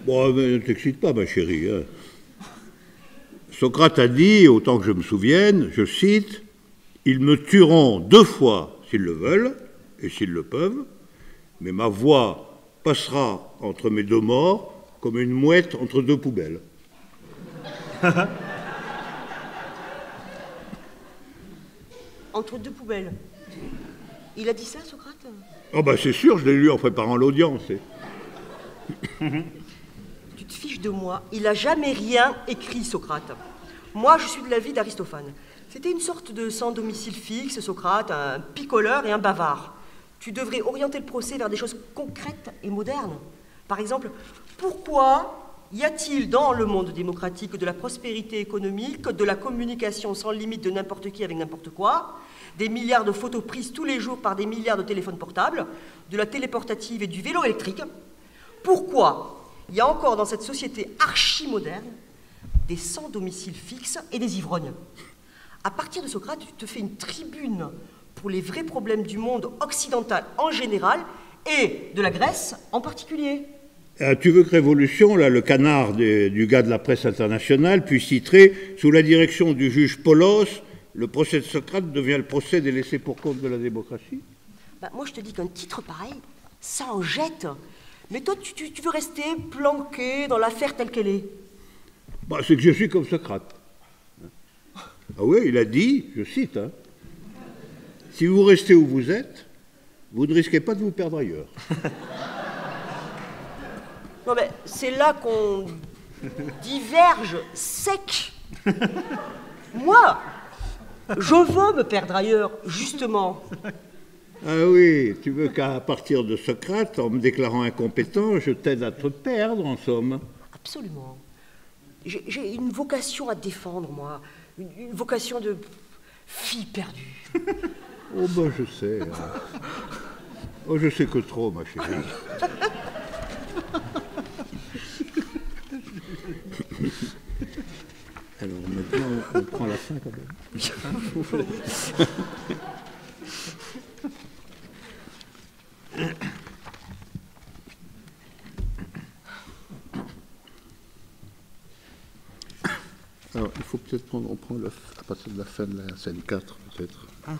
Bon, mais ne t'excite pas, ma chérie. Hein. Socrate a dit, autant que je me souvienne, je cite, « Ils me tueront 2 fois s'ils le veulent et s'ils le peuvent, mais ma voix passera entre mes 2 morts comme une mouette entre 2 poubelles. » Entre 2 poubelles. Il a dit ça, Socrate? Oh ben c'est sûr, je l'ai lu en préparant l'audience. Tu te fiches de moi. Il n'a jamais rien écrit, Socrate. Moi, je suis de l'avis d'Aristophane. C'était une sorte de sans domicile fixe, Socrate, un picoleur et un bavard. Tu devrais orienter le procès vers des choses concrètes et modernes. Par exemple, pourquoi y a-t-il dans le monde démocratique de la prospérité économique, de la communication sans limite de n'importe qui avec n'importe quoi, des milliards de photos prises tous les jours par des milliards de téléphones portables, de la téléportative et du vélo électrique? Pourquoi il y a encore dans cette société archi-moderne des sans domicile fixe et des ivrognes? À partir de Socrate, tu te fais une tribune pour les vrais problèmes du monde occidental en général et de la Grèce en particulier. Tu veux que Révolution, là, le canard du gars de la presse internationale, puisse titrer « Sous la direction du juge Paulos, le procès de Socrate devient le procès des laissés-pour-compte de la démocratie » Bah, moi, je te dis qu'un titre pareil, ça en jette. Mais toi, tu veux rester planqué dans l'affaire telle qu'elle est. Bah, c'est que je suis comme Socrate. Ah oui, il a dit, je cite, hein, « Si vous restez où vous êtes, vous ne risquez pas de vous perdre ailleurs. » Non mais c'est là qu'on diverge sec. Moi, je veux me perdre ailleurs, justement. Ah oui, tu veux qu'à partir de Socrate, en me déclarant incompétent, je t'aide à te perdre, en somme? Absolument. J'ai une vocation à défendre, moi. Une vocation de fille perdue. Oh ben je sais. Hein. Oh je sais que trop, ma chérie. Alors maintenant, on prend la fin quand même. Alors, il faut peut-être prendre, on prend à partir de la fin de la scène 4, peut-être. Ah.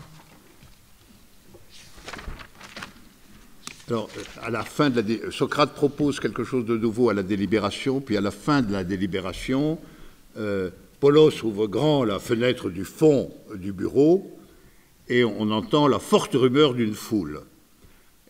Alors, à la fin de Socrate propose quelque chose de nouveau à la délibération, puis à la fin de la délibération, Polos ouvre grand la fenêtre du fond du bureau, et on entend la forte rumeur d'une foule.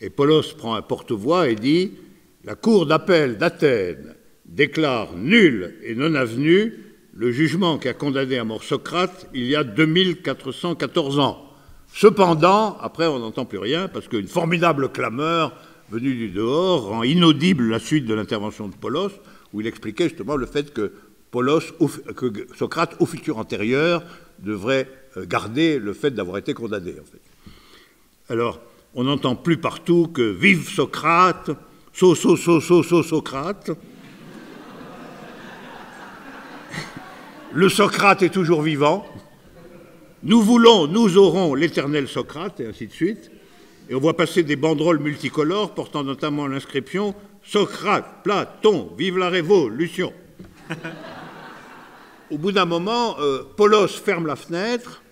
Et Polos prend un porte-voix et dit « La cour d'appel d'Athènes déclare nul et non avenu le jugement qui a condamné à mort Socrate il y a 2414 ans. Cependant, après on n'entend plus rien, parce qu'une formidable clameur venue du dehors rend inaudible la suite de l'intervention de Polos, où il expliquait justement le fait que Socrate, au futur antérieur, devrait garder le fait d'avoir été condamné. En fait. Alors, on n'entend plus partout que « Vive Socrate »,« Socrate ». Le Socrate est toujours vivant. Nous voulons, nous aurons l'éternel Socrate, et ainsi de suite. Et on voit passer des banderoles multicolores portant notamment l'inscription « Socrate, Platon, vive la révolution ». Au bout d'un moment, Polos ferme la fenêtre,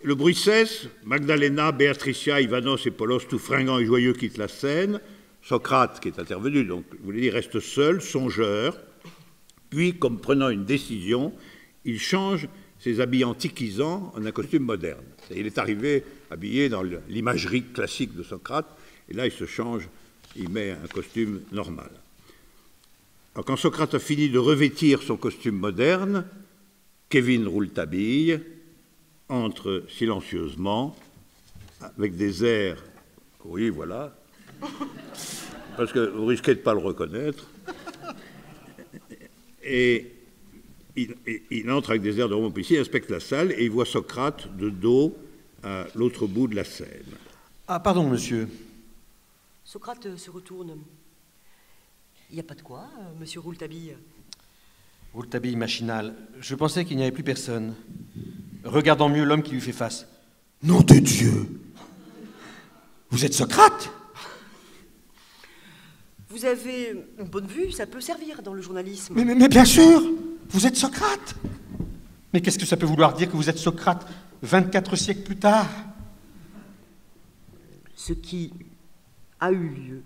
le bruit cesse, Magdalena, Béatricia, Ivanos et Polos, tout fringants et joyeux, quittent la scène. Socrate, qui est intervenu, donc, vous voulez dire, reste seul, songeur. Puis, comme prenant une décision, il change ses habits antiquisants en un costume moderne. Il est arrivé habillé dans l'imagerie classique de Socrate, et là, il se change, il met un costume normal. Alors, quand Socrate a fini de revêtir son costume moderne, Kevin Rouletabille entre silencieusement, avec des airs, oui, voilà, parce que vous risquez de ne pas le reconnaître, et il entre avec des airs de roman policier, il inspecte la salle, et il voit Socrate de dos à l'autre bout de la scène. Ah, pardon, monsieur. Socrate se retourne. Il n'y a pas de quoi, monsieur Rouletabille. Rouletabille machinal. Je pensais qu'il n'y avait plus personne. Regardant mieux l'homme qui lui fait face. Nom de Dieu! Vous êtes Socrate? Vous avez une bonne vue, ça peut servir dans le journalisme. Mais bien sûr! Vous êtes Socrate! Mais qu'est-ce que ça peut vouloir dire que vous êtes Socrate 24 siècles plus tard? Ce qui a eu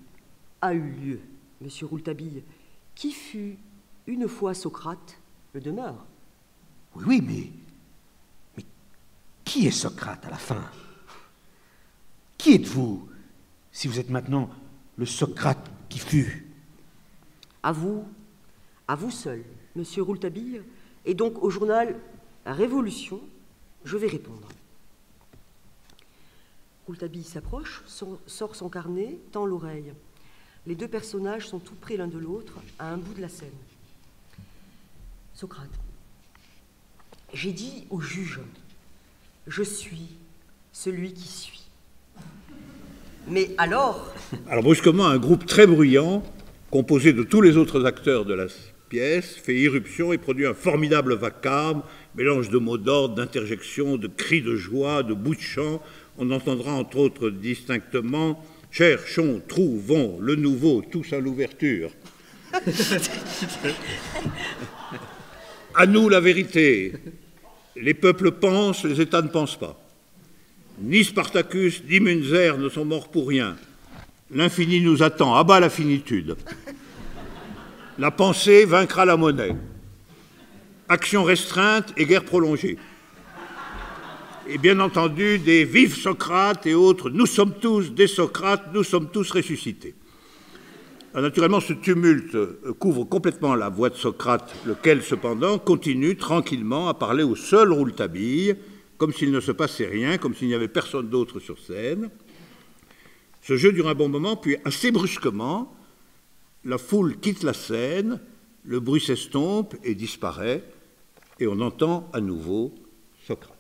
lieu, monsieur Rouletabille. Qui fut une fois Socrate le demeure. Oui, mais qui est Socrate à la fin? Qui êtes-vous, si vous êtes maintenant le Socrate qui fut? À vous seul, monsieur Rouletabille, et donc au journal Révolution, je vais répondre. Rouletabille s'approche, sort son carnet, tend l'oreille. Les deux personnages sont tout près l'un de l'autre, à un bout de la scène. Socrate. J'ai dit au juge, je suis celui qui suis. Mais alors... Alors brusquement, un groupe très bruyant, composé de tous les autres acteurs de la pièce, fait irruption et produit un formidable vacarme, mélange de mots d'ordre, d'interjections, de cris de joie, de bouts de chant. On entendra entre autres distinctement « Cherchons, trouvons le nouveau, tous à l'ouverture. » À nous la vérité. Les peuples pensent, les États ne pensent pas. Ni Spartacus, ni Münzer ne sont morts pour rien. L'infini nous attend, à bas la finitude. La pensée vaincra la monnaie. Action restreinte et guerre prolongée. Et bien entendu, des vives Socrates et autres, nous sommes tous des Socrates, nous sommes tous ressuscités. Alors, naturellement, ce tumulte couvre complètement la voix de Socrate, lequel, cependant, continue tranquillement à parler au seul Rouletabille, comme s'il ne se passait rien, comme s'il n'y avait personne d'autre sur scène. Ce jeu dure un bon moment, puis assez brusquement, la foule quitte la scène, le bruit s'estompe et disparaît, et on entend à nouveau Socrate.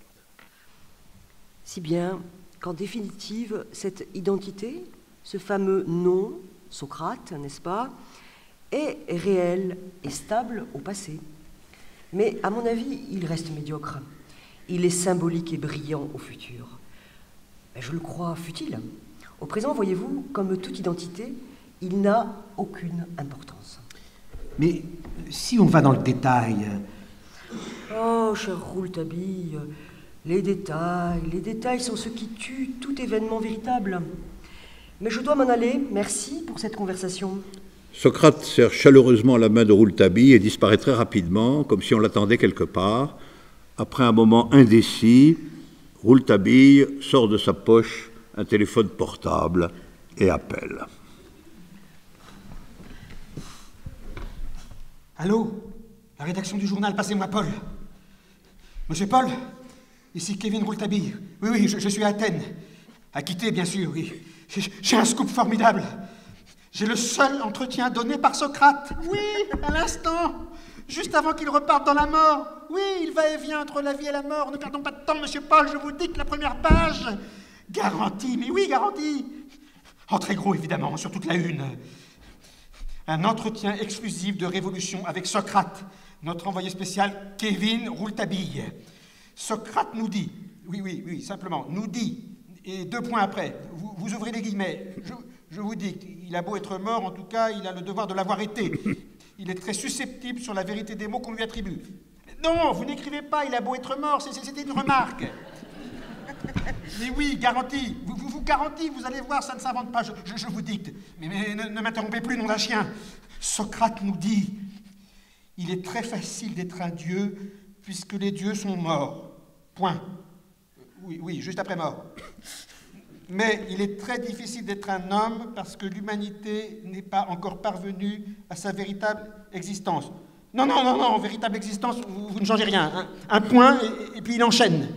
Si bien qu'en définitive, cette identité, ce fameux nom, Socrate, n'est-ce pas, est réel et stable au passé. Mais à mon avis, il reste médiocre. Il est symbolique et brillant au futur. Mais je le crois futile. Au présent, voyez-vous, comme toute identité, il n'a aucune importance. Mais si on va dans le détail... Oh, Oh, cher Rouletabille, les détails sont ce qui tue tout événement véritable. Mais je dois m'en aller. Merci pour cette conversation. Socrate serre chaleureusement la main de Rouletabille et disparaît très rapidement, comme si on l'attendait quelque part. Après un moment indécis, Rouletabille sort de sa poche un téléphone portable et appelle. Allô? La rédaction du journal, passez-moi Paul. Monsieur Paul? Ici Kevin Rouletabille. Oui, je suis à Athènes. À quitter, bien sûr, oui. J'ai un scoop formidable. J'ai le seul entretien donné par Socrate. Oui, à l'instant. Juste avant qu'il reparte dans la mort. Oui, il va et vient entre la vie et la mort. Ne perdons pas de temps, monsieur Paul, je vous dicte la première page. Garantie, mais oui, garantie. En très gros, évidemment, sur toute la une. Un entretien exclusif de Révolution avec Socrate, notre envoyé spécial Kevin Rouletabille. Socrate nous dit, oui, simplement, nous dit, et 2 points après, vous ouvrez les guillemets, je vous dis qu'il a beau être mort, en tout cas, il a le devoir de l'avoir été. Il est très susceptible sur la vérité des mots qu'on lui attribue. Non, vous n'écrivez pas, il a beau être mort, c'était une remarque. Mais oui, garantie, vous garantis, vous allez voir, ça ne s'invente pas, je vous dicte. Mais ne m'interrompez plus, nom d'un chien. Socrate nous dit, il est très facile d'être un dieu, puisque les dieux sont morts. Point. Oui, juste après mort. Mais il est très difficile d'être un homme parce que l'humanité n'est pas encore parvenue à sa véritable existence. Non, véritable existence, vous ne changez rien. Hein. Un point, et puis il enchaîne.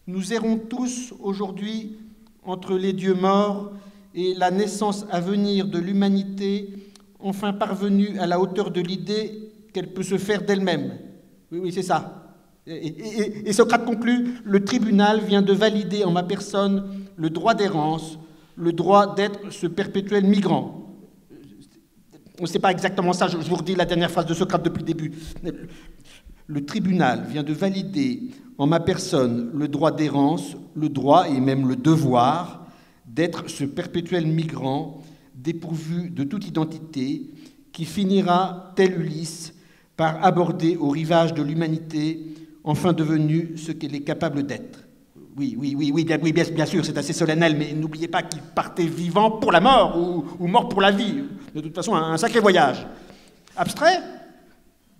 Nous errons tous aujourd'hui entre les dieux morts et la naissance à venir de l'humanité, enfin parvenue à la hauteur de l'idée qu'elle peut se faire d'elle-même. Oui, c'est ça. Et Socrate conclut, le tribunal vient de valider en ma personne le droit d'errance, le droit d'être ce perpétuel migrant. On ne sait pas exactement ça, je vous redis la dernière phrase de Socrate depuis le début. Le tribunal vient de valider en ma personne le droit d'errance, le droit et même le devoir d'être ce perpétuel migrant dépourvu de toute identité qui finira, tel Ulysse, par aborder au rivage de l'humanité, enfin devenu ce qu'elle est capable d'être. Oui, bien sûr, c'est assez solennel, mais n'oubliez pas qu'il partait vivant pour la mort ou mort pour la vie. De toute façon, un sacré voyage. Abstrait?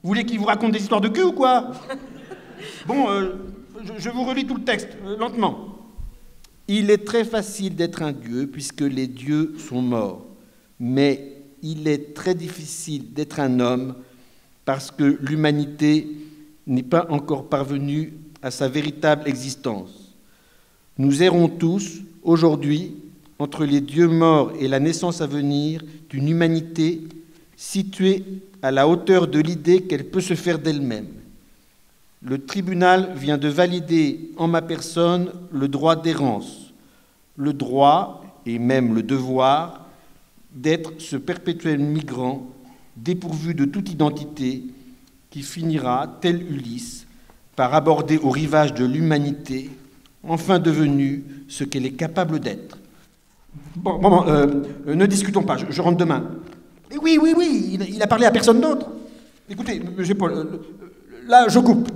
Vous voulez qu'il vous raconte des histoires de cul ou quoi? Bon, je vous relis tout le texte, lentement. Il est très facile d'être un dieu puisque les dieux sont morts, mais il est très difficile d'être un homme parce que l'humanité n'est pas encore parvenue à sa véritable existence. Nous errons tous, aujourd'hui, entre les dieux morts et la naissance à venir d'une humanité située à la hauteur de l'idée qu'elle peut se faire d'elle-même. Le tribunal vient de valider en ma personne le droit d'errance, le droit et même le devoir d'être ce perpétuel migrant dépourvu de toute identité qui finira, tel Ulysse, par aborder au rivage de l'humanité, enfin devenue ce qu'elle est capable d'être. Bon, ne discutons pas, je rentre demain. Et oui, il a parlé à personne d'autre. Écoutez, monsieur Paul, là, je coupe.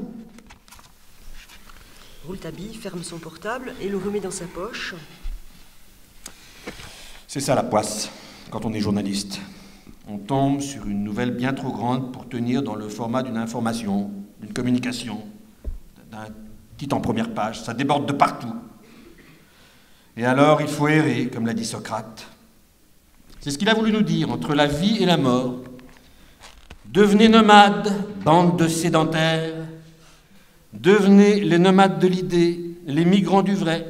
Rouletabille ferme son portable et le remet dans sa poche. C'est ça la poisse, quand on est journaliste. On tombe sur une nouvelle bien trop grande pour tenir dans le format d'une information, d'une communication, d'un titre en première page. Ça déborde de partout. Et alors, il faut errer, comme l'a dit Socrate. C'est ce qu'il a voulu nous dire, entre la vie et la mort. Devenez nomades, bande de sédentaires. Devenez les nomades de l'idée, les migrants du vrai,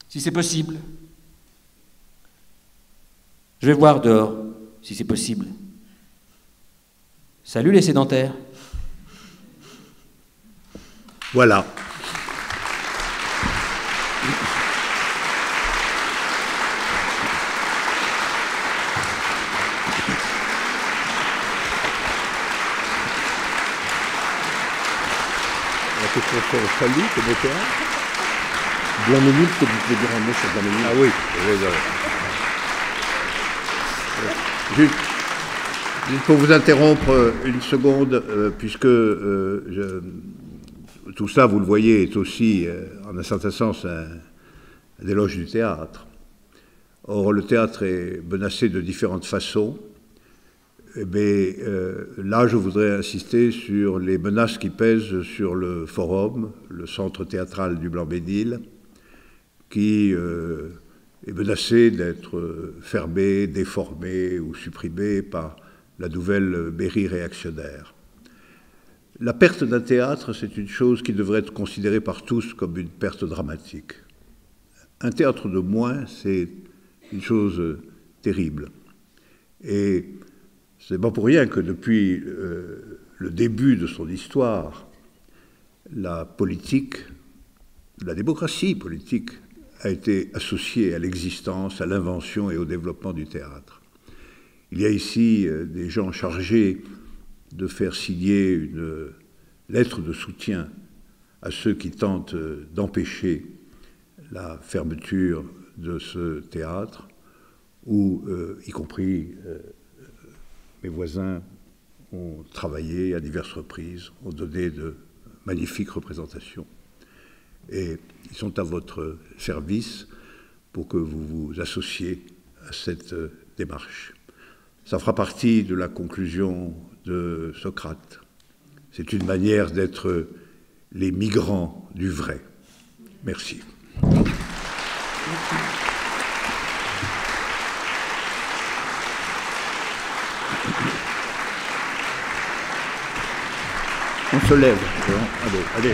si c'est possible. Je vais voir dehors, si c'est possible. Salut les sédentaires. Voilà. Salut, c'est beau théâtre. Blanc-Ménil, c'est que vous pouvez dire un mot sur Blanc-Ménil. Ah oui, Juste pour vous interrompre une seconde, puisque tout ça, vous le voyez, est aussi, en un certain sens, un éloge du théâtre. Or, le théâtre est menacé de différentes façons, mais là, je voudrais insister sur les menaces qui pèsent sur le Forum, le centre théâtral du Blanc-Ménil, qui est menacé d'être fermé, déformé ou supprimé par la nouvelle mairie réactionnaire. La perte d'un théâtre, c'est une chose qui devrait être considérée par tous comme une perte dramatique. Un théâtre de moins, c'est une chose terrible. Et c'est pas pour rien que depuis le début de son histoire, la politique, la démocratie politique a été associée à l'existence, à l'invention et au développement du théâtre. Il y a ici des gens chargés de faire signer une lettre de soutien à ceux qui tentent d'empêcher la fermeture de ce théâtre, où, y compris mes voisins, ont travaillé à diverses reprises, ont donné de magnifiques représentations. Et ils sont à votre service pour que vous vous associez à cette démarche. Ça fera partie de la conclusion de Socrate. C'est une manière d'être les migrants du vrai. Merci. On se lève. Allez. Allez.